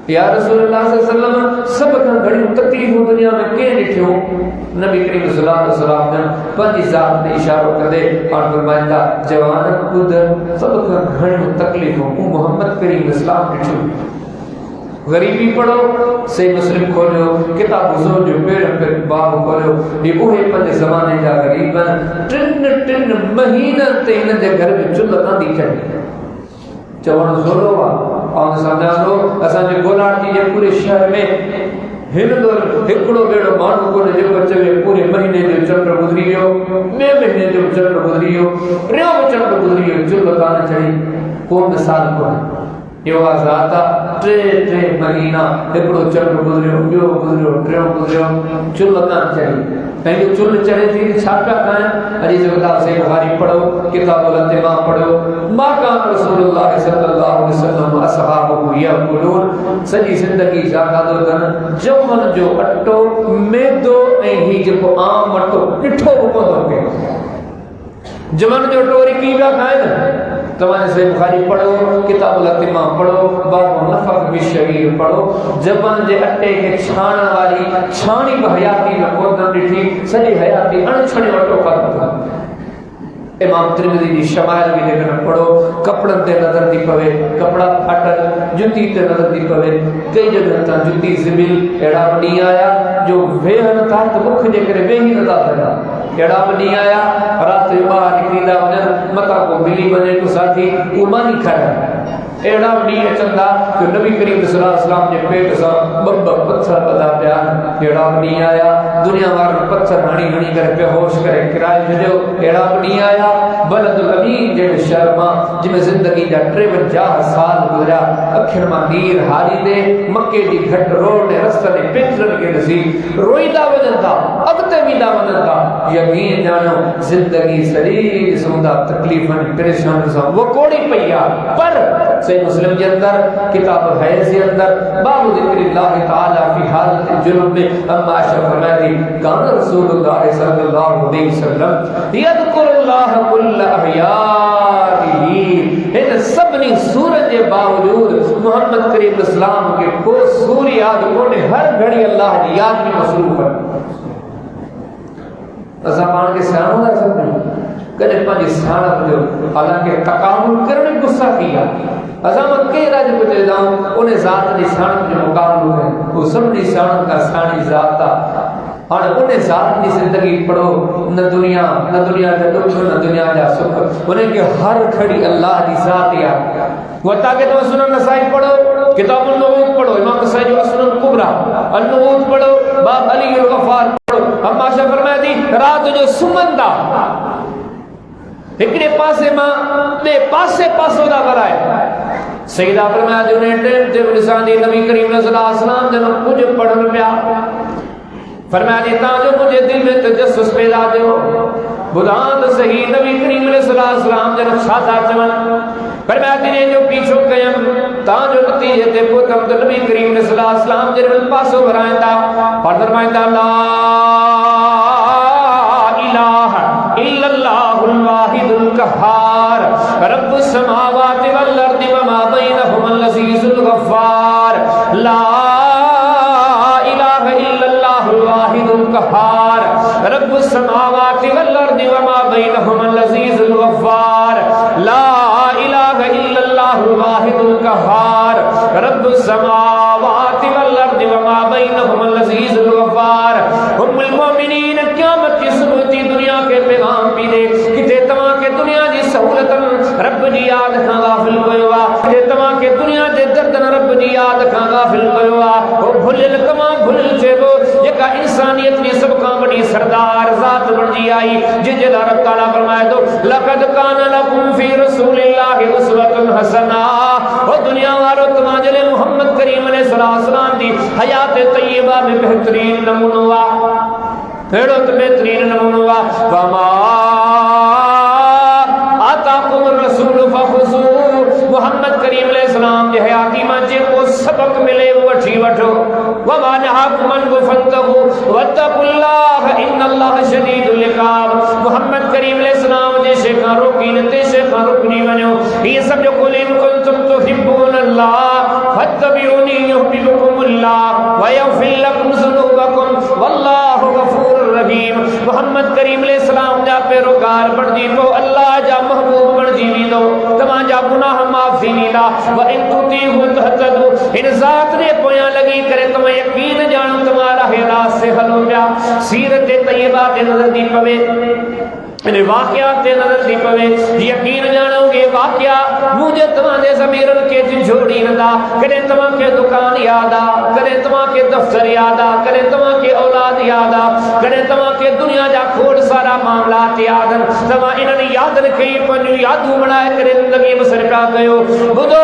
یا رسول اللہ صلی اللہ علیہ وسلم سب کا بڑی تکلیف دنیا میں کیوں ڈٹھو نبی کریم صلی اللہ علیہ وسلم نے پنج ذات نے اشارہ کر دے اور فرمایا جوان خود سب کا بڑی تکلیف محمد کریم اسلام ڈٹھو غریبی پڑھو صحیح مسلم کھولو کتاب حضور جو پیڑ پہ باب کھولو یہ اوہے پنج زمانے جا غریبن ٹن مہینہ تین دے گھر میں چلتا دی چڑھی چوان سولو اور سمجھانو اساں جو گولاڑ جی پورے شہر میں ہندو ہکڑو بیڑو مانو کو جو بچے میں پورے مہینے جو چندر گزریو میں مہینے جو چندر گزریو ریو چندر گزریو جو لگانا چاہیے کون مثال کو یہ آزادا ٹرے مہینہ ہکڑو چندر گزریو بیو گزریو ٹریو گزریو چل لگانا چاہیے پہلے چل چڑھے تھی چھاپا کھائیں حدیث کتاب سے بخاری پڑھو کتاب الاتمام پڑھو ما کان رسول اللہ صلی اللہ علیہ وسلم اصحابہ یاکلون سجی زندگی جاگا دو دن جمن جو اٹو میدو ہی جو عام اٹو ڈٹھو کو دو کے جمن جو ٹوری کی گا کھائیں تمہارے سے بخاری پڑھو کتاب الاتمام پڑھو باب نفق بالشعیر پڑھو جبن جے اٹے کے چھانا والی چھانی بحیاتی میں قدر ڈٹھی سجی حیاتی انچھنے وٹو ختم تھا امام ترمذی دی شمائل بھی دیکھنا پڑھو کپڑن تے نظر دی پوے کپڑا پھٹل جُتی تے نظر دی پوے کئی جگہ تا جُتی زمین ایڑا بنی آیا جو ویہن تھا تو بکھ دے کرے ویہی نہ تھا ایڑا بنی آیا رات باہر نکلی دا ونن متا کو ملی بنے کو ساتھی اومانی کھڑا ایڑا بنی چندا کہ نبی کریم صلی اللہ علیہ وسلم نے پیٹ سا بب پتھر بدا پیار ایڑا بنی آیا دنیا وار پتھر ہنی ہنی کر بے ہوش کرے کرائے بھیجو ایڑا بنی آیا بلد الامین جڑ شرما جن زندگی دا 53 سال گزرا اکھر ما نیر ہاری دے مکے دی گھٹ روڈ نے رستہ نے پتھر کے نصیب روئی دا وجندا اگتے بھی دا وجندا یقین جانو زندگی سری سوندا تکلیفن پریشان سا وہ کوڑی پیا پر صحیح مسلم کے اندر کتاب الحیض کے اندر باب ذکر اللہ تعالی فی حالت الجنوب میں اما عائشہ فرماتی کان رسول اللہ صلی اللہ علیہ وسلم یذکر اللہ کل احیارہ ان سبنی سورج کے باوجود محمد کریم اسلام کے کو سوری یاد کونے ہر گھڑی اللہ کی یاد میں مصروف ہے زمان کے سیانوں کا سب نہیں کدے پانچ سیانہ جو حالانکہ تقابل کرنے گسا کیا عظامت کے راج کو دے جاؤں انہیں ذات نے سیانت جو مقابل ہے وہ سب نے سیانت کا سیانی ذات تھا اور انہیں ذات کی زندگی پڑھو نہ دنیا کا دکھ نہ دنیا کا سکھ انہیں کہ ہر کھڑی اللہ کی ذات یا وہ تاکہ تمہیں سنن نسائی پڑھو کتاب النبوت پڑھو امام نسائی جو سنن کبرا النبوت پڑھو باب علی الغفار پڑھو ہم آشا فرمایا دی رات جو سمندہ ایکڑے پاسے ماں دے پاسے پاسو دا کرائے سیدہ فرمایا جو نے ٹیم تے لسان دی نبی کریم صلی اللہ علیہ وسلم جنہوں مجھے پڑھن پیا فرمایا دیتا جو مجھے دل میں تجسس پیدا دیو بدان صحیح نبی کریم صلی اللہ علیہ وسلم جنہوں چھاتا چمن فرمایا دینے جو پیچھو قیم تا جو نتیجے تے پوتم تو نبی کریم صلی اللہ علیہ وسلم جنہوں پاسو برائندہ اور فرمائندہ لا الہ الا اللہ الواحد القہار رب السماوات والارض وما بینہم العزیز الغفار لا الہ الا اللہ الواحد القہار رب السماوات والارض بینہم العزیز الغفار لا الہ الا اللہ الواحد القہار رب السماوات والارض وما بینہم العزیز الغفار ام المؤمنین قیامت کی صبح تھی دنیا کے پیغام بھی دے کتے تمام کے دنیا دی سہولتن رب جی یاد کھاں غافل کوئیوا کتے تمام کے دنیا دے دردن رب جی یاد کھاں غافل کوئیوا وہ بھلل کما بھلل چیبو یکا انسانیت نے سب کا بڑی سردار ذات بن جی آئی جن جدا رب تعالیٰ فرمائے تو لقد کان لکم فی رسول اللہ اسوۃ حسنہ وہ دنیا والو تماجل محمد کریم علیہ السلام دی حیات طیبہ میں بہترین نمونہ پھیڑو تو بہترین نمونہ وما آتاکم الرسول فخذوہ محمد کریم علیہ السلام جی حیاتی مانچے کو سبق ملے وہ اٹھی وٹھو وما نہاکم عنہ فانتہوا واتقوا اللہ ان اللہ شدید العقاب محمد کریم علیہ السلام جی شیخاں روکی نتے شیخاں رکنی بنو یہ سب جو قل ان کنتم تحبون اللہ فاتبعونی یحببکم اللہ ویغفر لکم ذنوبکم واللہ غفور رحیم محمد کریم علیہ السلام جا پیروکار بڑھ دی تو اللہ جا محبوب بڑھ دی دو تمام جا گناہ معاف دی لا وَإِن تُطِيعُوهُ تَهْتَدُوا ان ذات نے پویاں لگی کرے تمہیں یقین جانو تمہارا راہ سے حل ہو گیا سیرت طیبہ تے نظر دی پوے انہیں واقعات تے نظر دی پوے یقین جانو گے واقعہ مجھے تمہارے ضمیرن کے جھوڑی ندا کرے تمہاں کے دکان یادا کرے تمہاں کے دفتر یادا کرے تمہاں کے اولاد یادا کرے تمہاں کے دنیا جا کھوڑ سارا معاملات یادن تمہاں انہوں یادن کئی پنیو یادو بنائے کرے زندگی بسر کا گئو بدو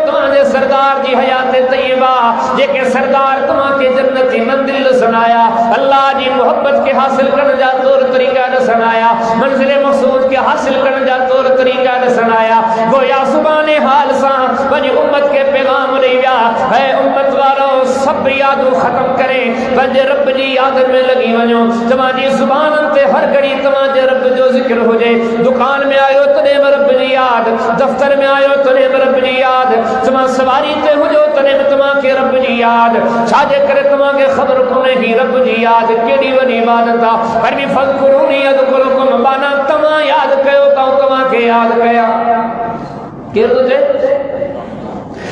تمہارے سردار جی حیات طیبہ یہ کہ سردار تمہاں کے جنتی مندل سنایا اللہ جی محبت کے حاصل کر جا طور طریقہ نہ سنایا منزل مقصود کے حاصل کرنے جا طور طریقہ نے سنایا گویا زبان حال ساں بنی امت کے پیغام لے گیا اے امت والو سب یادو ختم کرے بنجے رب جی یاد میں لگی ونجو تمہاری زبان انتے ہر گھڑی تمہارے رب جو ذکر ہو جائے دکان میں آئے تنے رب جی یاد دفتر میں آئے تنے رب جی یاد تمہاں سواری تے ہو جو تنے تمہاں کے رب جی یاد چھاجے کرے تمہاں کے خبر کنے ہی رب جی یاد کیڑی ونی عبادتا پر بھی فذکرونی اذکرکم بانا تمہاں یاد کہو کہو تمہاں کے یاد کہیا کہ تجھے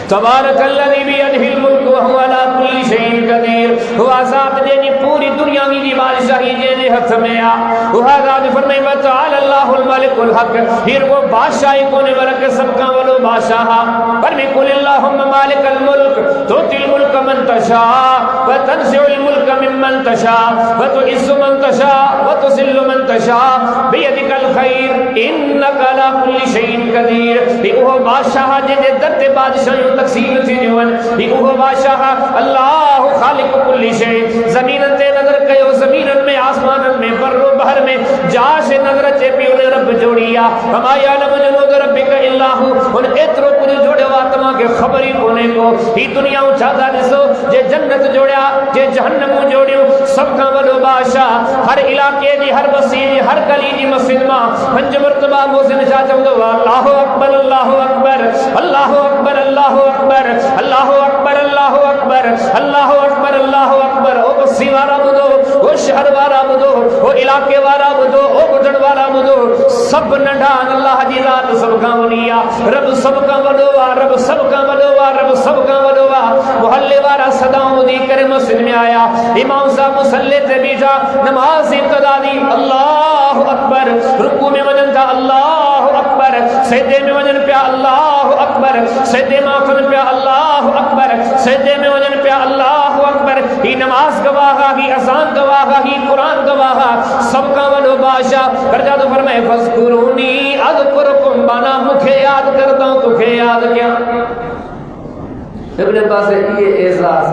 تبارک الذی بیدہ الملک وہو علی کل شیء قدیر ہوا ذات جنی پوری دنیا کی بادشاہی جنے ہاتھ میں آ ہوا ذات فرمائے وتعالی اللہ الملک الحق پھر وہ بادشاہی کونے ورک سب کا ولو بادشاہ پر میں قل اللہم مالک الملک تؤتی الملک من تشاء وتنزع الملک ممن تشاء وتعز من تشاء وتذل من تشاء بیدک الخیر انک علی کل شیء قدیر وہ بادشاہ جنے درد بادشاہی تقسیم تھی جوان یہ وہ بادشاہ اللہ خالق کل شے زمین تے نظر کیو زمین میں آسمان میں بر و بحر میں جا سے نظر چے پیو نے رب جوڑیا ہما یعلم جنود ربک الا ہو ان اترو کچھ جوڑے واتما کے خبری کونے کو ہی دنیا اچھادا دسو جے جنت جوڑیا جے جہنم جوڑیو سب کا بڑو بادشاہ ہر علاقے دی ہر بستی دی ہر گلی دی مسجد ماں پنج مرتبہ موزن شاہ چودو اللہ اکبر اللہ اکبر اللہ اکبر اللہ اکبر اللہ اکبر اللہ اکبر اللہ اکبر اللہ اکبر او بسی والا بدو او شہر والا بدو او علاقے والا بدو او گجڑ والا بدو سب نڈان اللہ جی ذات سب کا ولیا رب سب کا وڈوا رب سب کا وڈوا رب سب کا وڈوا محلے والا صداؤں دی کر مسجد میں آیا امام صاحب مصلی تے بیٹھا نماز ابتدا دی اللہ اکبر رکوع میں وجن تھا اللہ اکبر سجدے میں وجن پہ اللہ اکبر سجدے میں وجن پہ اللہ اکبر سجدے میں وجن پہ اللہ اکبر ہی نماز گواہا ہی اذان گواہا ہی قرآن گواہا سب کا وڈو بادشاہ کر جا تو فرمائے فذکرونی اذکرکم بانا مکھے یاد کرتا ہوں تکھے یاد کیا ابن پاس یہ اعزاز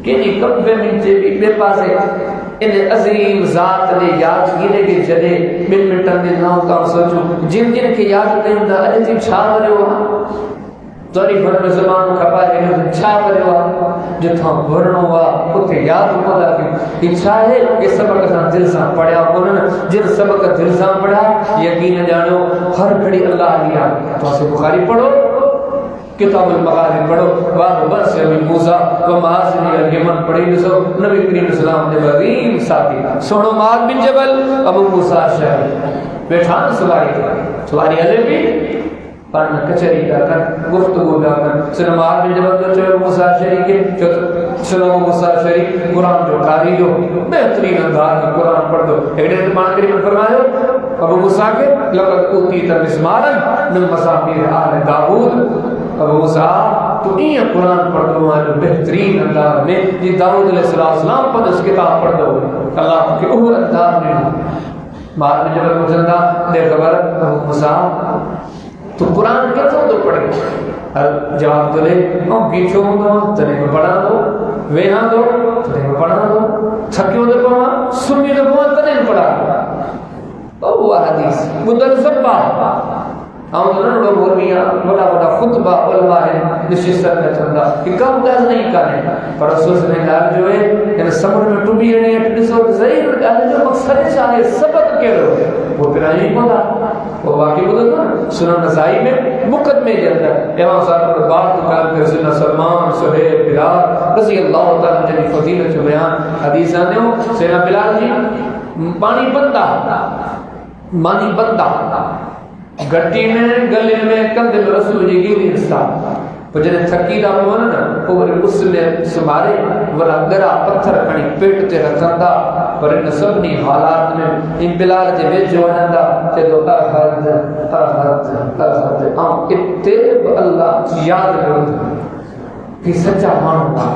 کہ نہیں کبھے منچے بھی بے پاس ان عظیم ذات نے یاد کینے کے جنے مل مٹن دے ناؤں کا سوچو جن جن کے یاد دیں دا اجھے تھی چھا برے ہوا توری بھر میں زمان کھپا ہے چھا برے ہوا جتھاں بھرنو ہوا اتے یاد کو دا کہ چھا ہے کہ سبق سان دل سان پڑھیا کنن جن سبق دل سان پڑھا یقین جانو ہر گھڑی اللہ علیہ تو اسے بخاری پڑھو کتاب المغازی پڑھو، باب برس ابی موسیٰ و محاسن الیمن پڑھی سو نبی کریم صلی اللہ علیہ وسلم نے عظیم ساتھی سنو معاذ بن جبل ابو موسیٰ اشعری بیٹھا سواری علی بھی پڑھنا کچری کا کر گفتگو کا کر سنو معاذ بن جبل تو چوئے موسیٰ اشعری کے سنو موسیٰ اشعری قرآن جو قاری جو بہترین انداز میں قرآن پڑھ دو. ایک دن قرآن کریم نے فرمایا ابو موسیٰ کے لقد اوتیت مسمارا من مزامیر آل داؤد. ابو موسیٰ تو یہ قرآن پڑھ دو بہترین انداز میں جی داؤد علیہ السلام پر اس کتاب پڑھ دو اللہ کے اوہ انداز میں. بعد میں جب مجھندہ دے خبر ابو موسیٰ تو قرآن کہتا تو پڑھے جواب دلے ہم پیچھو ہوں تنے کو پڑھا دو ویہاں دو تنے کو پڑھا دو تھکیوں دے پڑھا سنی دے پڑھا تنے کو پڑھا دو. وہ حدیث مدل سبا ہم دونوں لوگ بولیا بڑا بڑا خطبہ علماء ہے نشستر میں چندہ کہ کم دل نہیں کرنے پر رسول صلی اللہ علیہ جو ہے یعنی سمجھ میں ٹوبی رہنے ہیں اپنی صورت ظاہر کہنے جو مقصد چاہے سبق کے لوگ وہ پھر آئی بولا وہ واقعی بولا تھا سنن نسائی میں مقدمے کے اندر امام صاحب پر بات کر کے سنن سلمان صہیب بلال رضی اللہ تعالی جنی فضیلت جو بیان حدیث آنے ہو سینا بلال جی پانی بندہ گٹی میں گلے میں کندھے میں رسول جی گیلی رستا پر جنہیں تھکی دا پوانا نا وہ اس نے سمارے ورہ گرا پتھر کھڑی پیٹ تے رکھندا پر ان سبنی حالات میں ان بلال جے بیچ جو آندا چلو احد ہم اتیب اللہ یاد کرو کہ سچا مانتا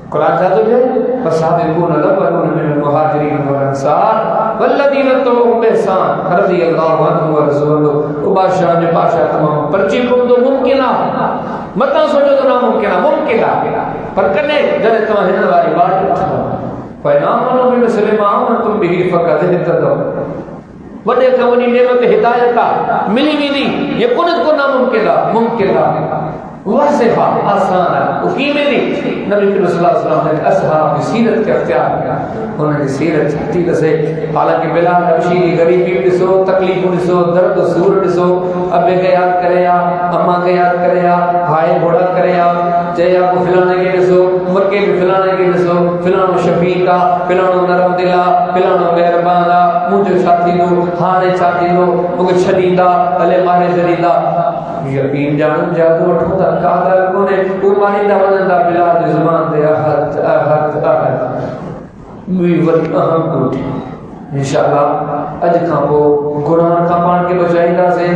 قرآن جاتا ہے فَسَابِقُونَ الْأَوَّلُونَ مِنَ الْمُهَاجِرِينَ وَالْأَنصَارِ وَالَّذِينَ اتَّبَعُوهُم بِإِحْسَانٍ رضی اللہ عنہم ورسولہ. بادشاہ نے بادشاہ تمام پرچی کو تو ممکنہ متا سوچو تو ناممکنہ ممکنہ پر کنے جنے تمہیں ہن والی بات اٹھا فَإِنَامَنُوا بِمِثْلِ مَا آمَنْتُمْ بِهِ فَقَدْ اهْتَدَوْا. وڈے کونی نعمت ہدایت ملی بھی نہیں یہ کونت کو ناممکنہ واضح آسان ہے وہ کی میری نبی صلی اللہ علیہ وسلم نے اصحاب سیرت کے اختیار کیا انہوں نے سیرت چھتی سے حالانکہ بلال حبشی غریبی ڈسو تکلیف ڈسو درد سور ڈسو ابے کا یاد کرے اماں کا یاد کرے بھائی بوڑھا کرے چاہے آپ کو فلانے کے ڈسو مکے بھی فلانے کے ڈسو فلانو شفیقہ فلانو نرم دلا فلانو مہربانا مجھے ساتھی دو ہانے چاہتی دو مجھے چھدیدہ علی مارے جریدہ یقین جانم جادو اٹھو تا کاغل کونے اومانی دا ونندہ بلاد زمان دے احد موی وقت اہم کوٹی انشاءاللہ اج کھاں کو گناہ کا پان کے بچائیدہ سے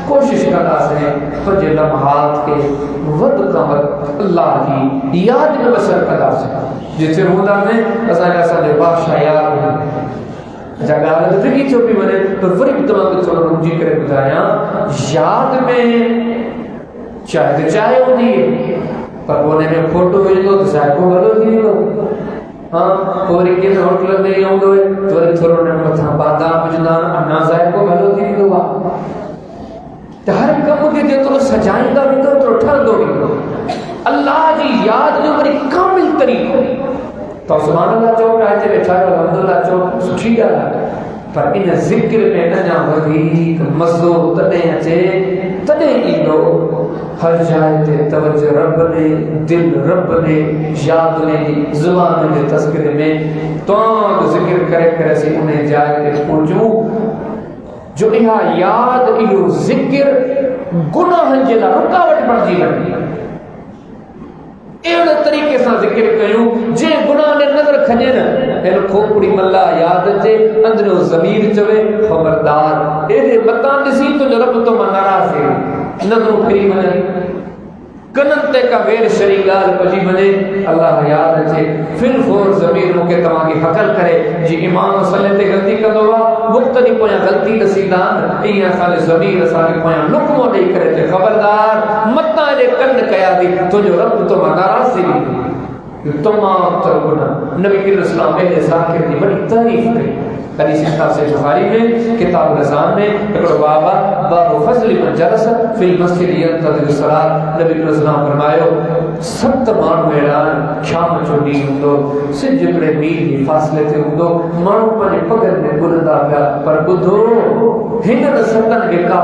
کوشش کرنا سے پجے لمحات کے ود کمر اللہ کی یاد میں بسر کرنا سے جیسے ہوندہ میں ایسا دے بادشاہ یاد ہوئی جگہ آگے تو کی چھوٹی بنے پر فرق تمام کو چھوڑا رجی کرے بتایا یاد میں چاہے ہوتی ہے پر وہ نے میں فوٹو بھیج دو تو شاید کو بھلو دی دو ہاں پوری کے ہوٹل میں نہیں ہوں گے تو تھوڑا نے مطلب بادام بجدان انا شاید کو بھلو دی دو ہر کم کے دے تو سجائیں گا بھی تو ٹھر دو گے اللہ جی یاد جو بڑی کامل طریقہ تو سبحان اللہ چوک آئے بیٹھا ہے الحمدللہ چوک سٹھی گا پر ان ذکر میں نجا وزیق مزدو تڑے اچے تڑے ایدو ہر جائے تے توجہ رب نے دل رب نے یاد نے زبان نے تذکرے میں تو ذکر کرے کرے سے انہیں جائے تے پوچھوں جو یہاں یاد ایو ذکر گناہ جلا رکاوٹ بڑھ جی بڑھ ایوڑے طریقے سے ذکر کیوں جے گناہ نے نظر کھجے نا ایلو کھوپڑی ملا یاد جے اندروں ضمیر چوے خبردار اے دے بتان دسی تو جو رب تو منارا سے نظروں پھری منے کننتے کا غیر شریگال پجی بنے اللہ یاد رچے پھر فور ضمیر مکے تمامی حقل کرے جی امام صلی تے غلطی کا دوا مختلف پویا غلطی رسیدان ایہ سال ضمیر سال پویا لکمو نہیں کرے تے خبردار متنا جے کن کیا دی تو جو رب تو ناراض سی بھی تمام تر گناہ نبی کی اسلام میں ذاکر دی بڑی تعریف کرے حدیث کتاب سے بخاری میں کتاب الازان میں اکڑ بابا باب فضل من جلس فی المسجد ینتظر الصلاۃ نبی علیہ السلام فرمایو ست مانو اعلان شام چوڑی ہوندو سے جبڑے میل کی فاصلے تے ہوندو مانو پنے پگل میں بلندا پیا پر بدھو ہن ستن کے کا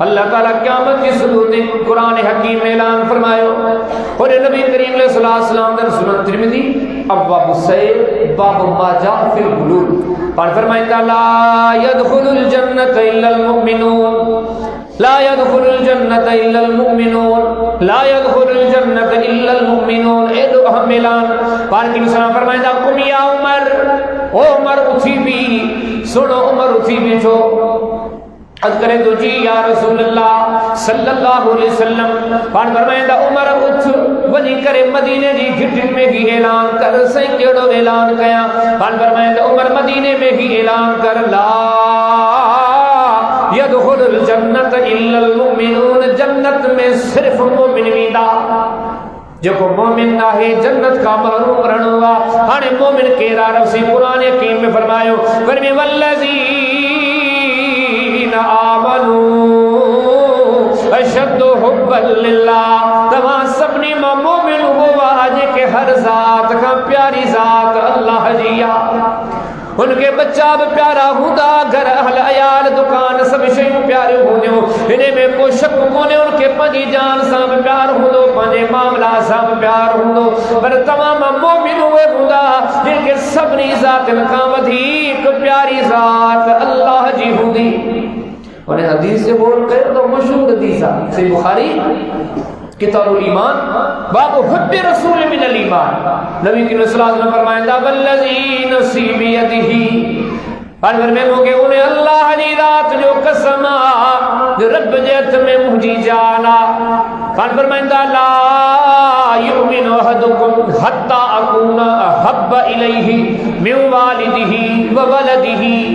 اللہ تعالیٰ قیامت کی صورت قرآن حکیم میں اعلان فرمایا اور نبی کریم علیہ الصلوۃ والسلام نے سنن ترمذی ابواب السیر باب ما جاء فی الغلول اور فرمایا لا يدخل الجنۃ الا المؤمنون لا يدخل الجنۃ الا المؤمنون لا يدخل الجنۃ الا المؤمنون اے دو اہم اعلان پاک کی سلام فرمایا قم یا عمر او عمر اٹھی بھی سنو عمر اٹھی بھی جو عرض کرے تو جی یا رسول اللہ صلی اللہ علیہ وسلم پان فرمائندہ عمر اٹھ وجی کرے مدینے جی گھٹن میں ہی اعلان کر سائیں کیڑو اعلان کیا پان فرمائندہ عمر مدینے میں ہی اعلان کر لا يدخل الجنت الا المؤمنون جنت میں صرف مومن ویندا جو کو مومن نہ ہے جنت کا محروم رہنوا ہانے مومن کیڑا رسی قرآن حکیم میں فرمایا فرمی والذین آمنوا اشد حبا للہ تمام سبنی مومن ہوا آج کے ہر ذات کا پیاری ذات اللہ جیا ان کے بچہ بھی پیارا ہوتا گھر اہل عیال دکان سب شیوں پیارے ہونے انہیں میں کوئی شک کونے ان کے پنجی جان سب پیار ہوں پنجے معاملہ سب پیار ہوں پر تمام مومن ہوئے ہوتا جن کے سبنی ذات کا ودھیک پیاری ذات اللہ جی ہوں دی انہیں حدیث سے بول کر تو مشہور حدیث سے بخاری کتاب الایمان باب حب رسول من الایمان نبی کی صلی اللہ علیہ وسلم فرمائندہ والذی نفسی بیدہ اور میں موقع انہیں اللہ نے ذات جو قسم جو رب جیت میں مجھے جانا قال فرمائندہ لا یؤمن احدکم حتی اکون احب الیہ من والدہ وولدہ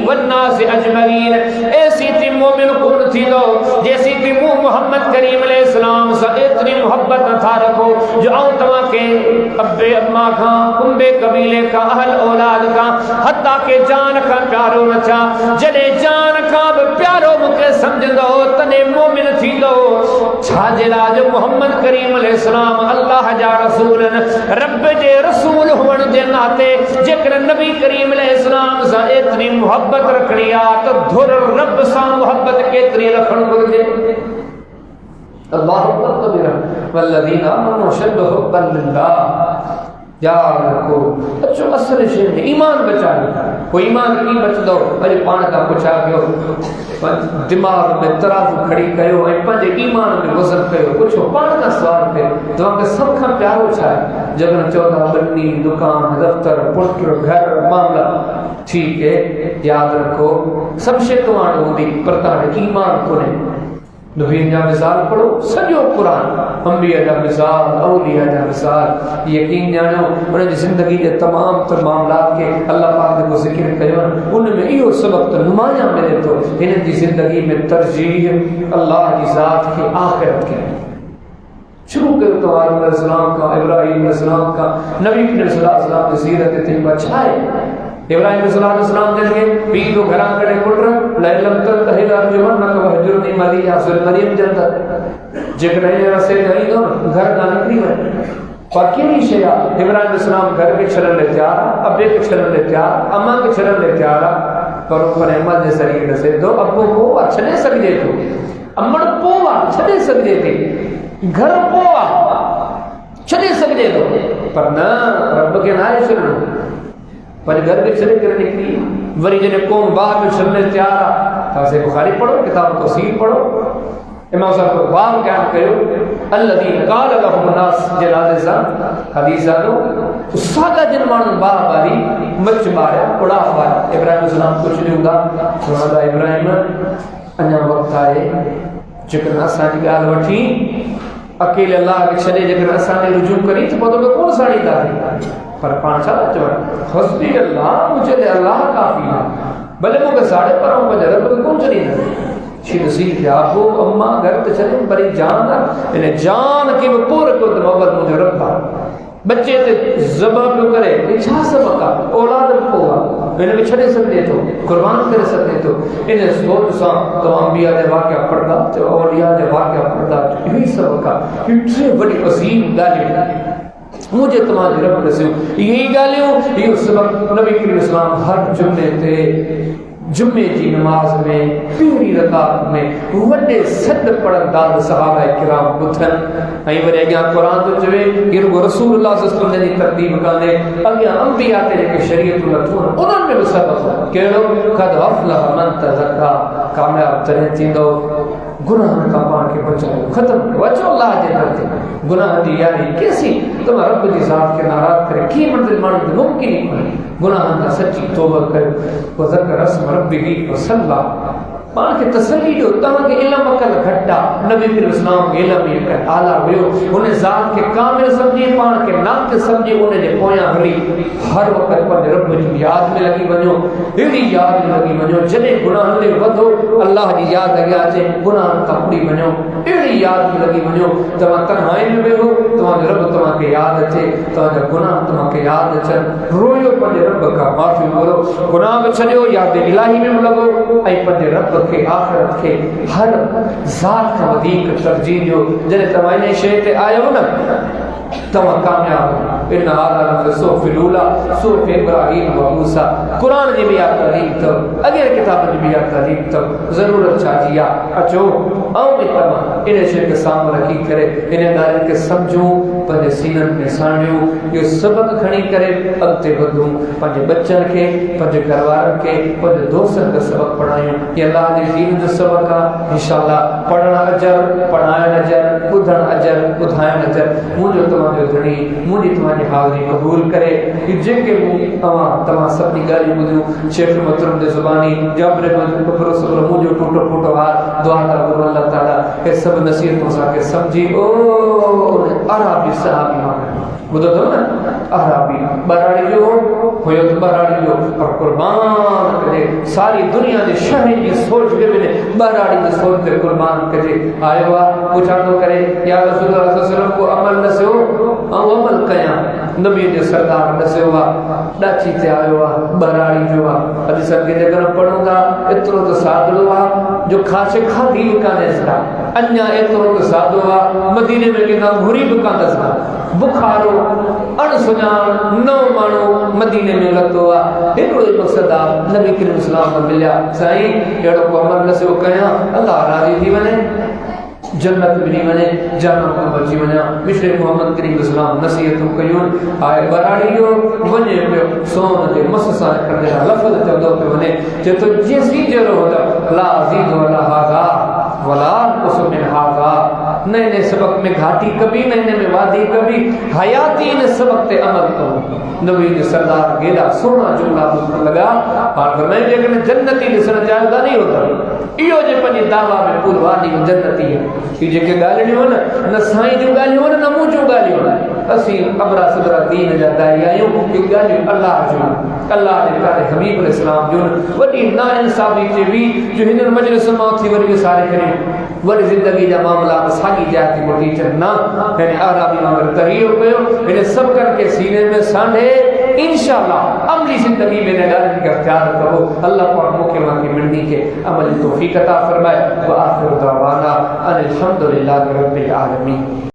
والناس اجمعین ایسی تھی مومن کون تھی دو جیسی تھی محمد کریم علیہ السلام سے اتنی محبت نہ تھا رکھو جو آؤں تمہاں کے ابے اما کا کنبے قبیلے کا اہل اولاد کا حتیٰ کہ جان کا پیارو نہ چاہ جلے جان کا پیارو مکے سمجھ دو تنے مومن تھی دو چھاجلا جو محمد کریم علیہ السلام اللہ جا رسول رب جے رسول ہون دے ناتے جکر نبی کریم علیہ السلام سے اتنی محبت رکھنی آت دھر رب سا محبت کے اتنی رکھن گردے اللہ اکبر کبیرہ والذین آمنوا اشد حبا للہ یاد رکھو اچھو اصل شے میں ایمان بچانے وہ ایمان کی بچ دو اجے پان کا پچھا گیو دماغ میں ترازو کھڑی کیو اے پنجے ایمان میں وزن کیو پچھو پان کا سوال پہ تو کہ سب کا پیارو چھائے جگہ 14 بنی دکان دفتر پٹر گھر معاملہ ٹھیک ہے یاد رکھو سب شے تو آن ہوندی پرتا ایمان کو نہیں نبیین جا مثال پڑھو سجو قرآن انبیاء جا مثال اولیاء جا مثال یقین جانو انہیں جی زندگی کے تمام تر معاملات کے اللہ پاک کو ذکر کرو ان میں ایو سبق تو نمایاں ملے تو انہیں جی زندگی میں ترجیح اللہ کی ذات کی آخرت کے شروع کرو تو آدم علیہ السلام کا ابراہیم علیہ السلام کا نبی صلی اللہ علیہ وسلم کی سیرت طیبہ چھائے ابراہیم علیہ السلام دیں گے پیر کو گھران کڑے کڑ رہا لَيْلَمْ تَلْتَحِلَ أَرْجُمَنَّكَ وَحْجُرْنِي مَلِيَا سورہ مریم جلدہ جکر ہے رسے نہیں دو گھر نہ نکلی ہے پر کیوں نہیں شیعہ ابراہیم علیہ السلام گھر کے چھلن لے تیارا ابے کے چھلن لے تیارا اماں کے چھلن لے تیارا پر اوپر احمد نے سری رسے دو ابو کو اچھنے سکدے تو امڑ پووا چھنے سکدے تھے گھر پووا چھنے سکدے تو پر نہ رب کے نائے چھلن پر گھر کے چلے کر نکلی وری جنے قوم باہر میں چلنے تیارا تاسے بخاری پڑھو کتاب تفسیر پڑھو امام صاحب کو باب کیا کہو الذین قال لهم الناس جلال زان حدیث آنو سادہ جن مانن باہ باری مچ ماریا اڑا ہوا ابراہیم السلام کچھ نہیں ہوگا سنادا ابراہیم انجا وقت آئے جکر آسانی کی آل وٹھی اکیلے اللہ کے چلے جکر آسانی رجوع کری تو پتوں میں کون ساڑی داری پر پانچ سال چوڑا حسبی اللہ مجھے لے اللہ کافی ہے بلے مجھے ساڑھے پر ہوں مجھے رب کون چلی ہے شی نصیب ہے آپ کو اممہ گھر تے چلے بری جان دا انہیں جان کی وہ پورے کو دماغت مجھے رب دا بچے تے زبا پہ کرے اچھا سبقا اولاد کو انہیں بھی چھڑے سکتے تو قربان کرے سکتے تو انہیں سوچ سا تو انبیاء نے واقعہ پڑھا تو اولیاء نے واقعہ پڑھا یہی سبقا اتنے بڑی عظیم گالی مجھے تمہاری رب رسیو یہی گالیوں یہ سبق نبی کریم اسلام ہر جملے تے جمعے کی نماز میں پہلی رکعت میں وڈے سد پڑھن داد صحابہ کرام بتھن ائیں ورے اگیا قرآن تو چوے کہ رسول اللہ صلی اللہ علیہ وسلم نے ترتیب کاندے اگیا انبیاء تے کہ شریعت لتھون انہاں میں سبق کہڑو قد افلح من تزکا کامیاب ترے تھیندو گناہ کا پان کے بچاؤ ختم بچو اللہ جنت تے گناہ دی یاری کیسی تم رب دی ذات کے ناراض کرے کی منزل مان ممکن نہیں گناہ کا سچی توبہ کرے وذکر اسم ربہ وصلی پان کے تسلی جو تاں کے علم عقل گھٹا نبی کریم اسلام کے علم یہ اعلی ہوئے انہیں ذات کے کامل سمجھے پان کے نام تے سمجھے انہیں نے پویا ہری ہر وقت پر رب کی یاد میں لگی ونجو ایڑی یاد میں لگی ونجو جنے گناہ نے ودھو اللہ دی یاد اگے اچے گناہ کپڑی ونجو ایڑی یاد میں لگی ونجو تما تنہائی میں بیٹھو تما رب تما کے یاد اچے تما گناہ تما کے یاد اچے رویو پر رب کا معافی کرو گناہ میں چھڈیو یاد الہی میں لگو اے پر رب کے آخرت کے ہر ذات کا ودیق ترجیح جو جنہیں تمہارے شے تے آئے ہو نا تم کامیاب ان هذا لصوف الاولى صوف ابراہیم و موسیٰ قرآن جی بھی آپ تعلیم تو اگر کتاب جی بھی آپ تعلیم تو ضرورت چاہیے اچھو او بھی تمام انہیں شے کے سامنے رکھی کرے انہیں دارن کے سمجھوں پنجے سینن میں سانیوں یہ سبق کھڑی کرے اگتے بدوں پنجے بچن کے پنجے گھروارن کے پنجے دوستن کا سبق پڑھائیں یہ اللہ نے دین جو سبق کا انشاءاللہ پڑھنا اجر پڑھائیں اجر بدھن اجر بدھائیں اجر مجھے تمام جو دھڑی مجھے تمہاری حاضری قبول کرے کہ جن کے تمام سبنی گالی مجھے شیخ محترم دے زبانی جابر بکر صبر مجھے ٹوٹو پھوٹو ہار دعا کر اللہ تعالیٰ کہ سب نصیحتوں سا کے سمجھی او عربی صحابی مانا بدھو دو نا عربی براڑی جو ہوئے تو براڑی جو اور قربان کرے ساری دنیا دے شہری کی سوچ کے بنے براڑی کی سوچ دے قربان کرے آئے ہوا پوچھا تو کرے یا رسول اللہ صلی اللہ علیہ وسلم کو عمل نہ سے ہو او عمل کیا نبی دے سردار نہ سے ہوا ڈاچی تے آئے ہوا براڑی جو ہوا حدیث کے جگہ پڑھوں گا اترو تو سادھ ہوا جو کھاچے کھا دی بکانے سرا انیا اترو تو سادھ ہوا مدینے میں کہنا گھوری بکانے سرا بخارو ان سجان نو مانو مدینے میں لگتا ہوا ایکڑو مقصد نبی کریم اسلام کو ملیا سائیں ایڑو کو عمل نہ سے ہو کہا اللہ راضی تھی بنے جنت بنی منے جانم کو بچی منا مشر محمد کریم اسلام نصیحتوں کیون آئے براڑیو ونجے پہ سون دے مسسا کر دے لفظ تے دو پہ ونے تے تو جیسی جرو ہوتا لا عزیز ولا ہاغا ولا قسم من ہاغا نئے نئے سبق میں گھاٹی کبھی نئے نئے میں وادی کبھی حیاتی نے سبق تے عمل کرو نبی جی سردار گیلا سونا جملہ مجھے لگا اور فرمائے لیکن جنتی لسنا جائزہ نہیں ہوتا ایو جے پنی دعویٰ میں پوروانی جنتی ہے کہ جے کے گالی نہیں ہونا نہ سائیں جو گالی ہونا نہ مو جو گالی ہونا اسی ابرا صدرہ دین جا دائی آئیوں کہ گالی اللہ جو اللہ نے کہا حبیب علیہ السلام جو وڈی نا انصافی کے بھی جو ہندن مجلس موت تھی وڈی سارے کریں وڈی زندگی جا معاملہ ساگی جاتی وڈی چرنا یعنی آرابی مگر تحییر پیو انہیں سب کر کے سینے میں سانڈے انشاءاللہ عملی زندگی میں نگارن کا اختیار کرو اللہ کو موقع کی ملنی کے عملی توفیق عطا فرمائے وآخر دعوانا ان الحمدللہ رب العالمین.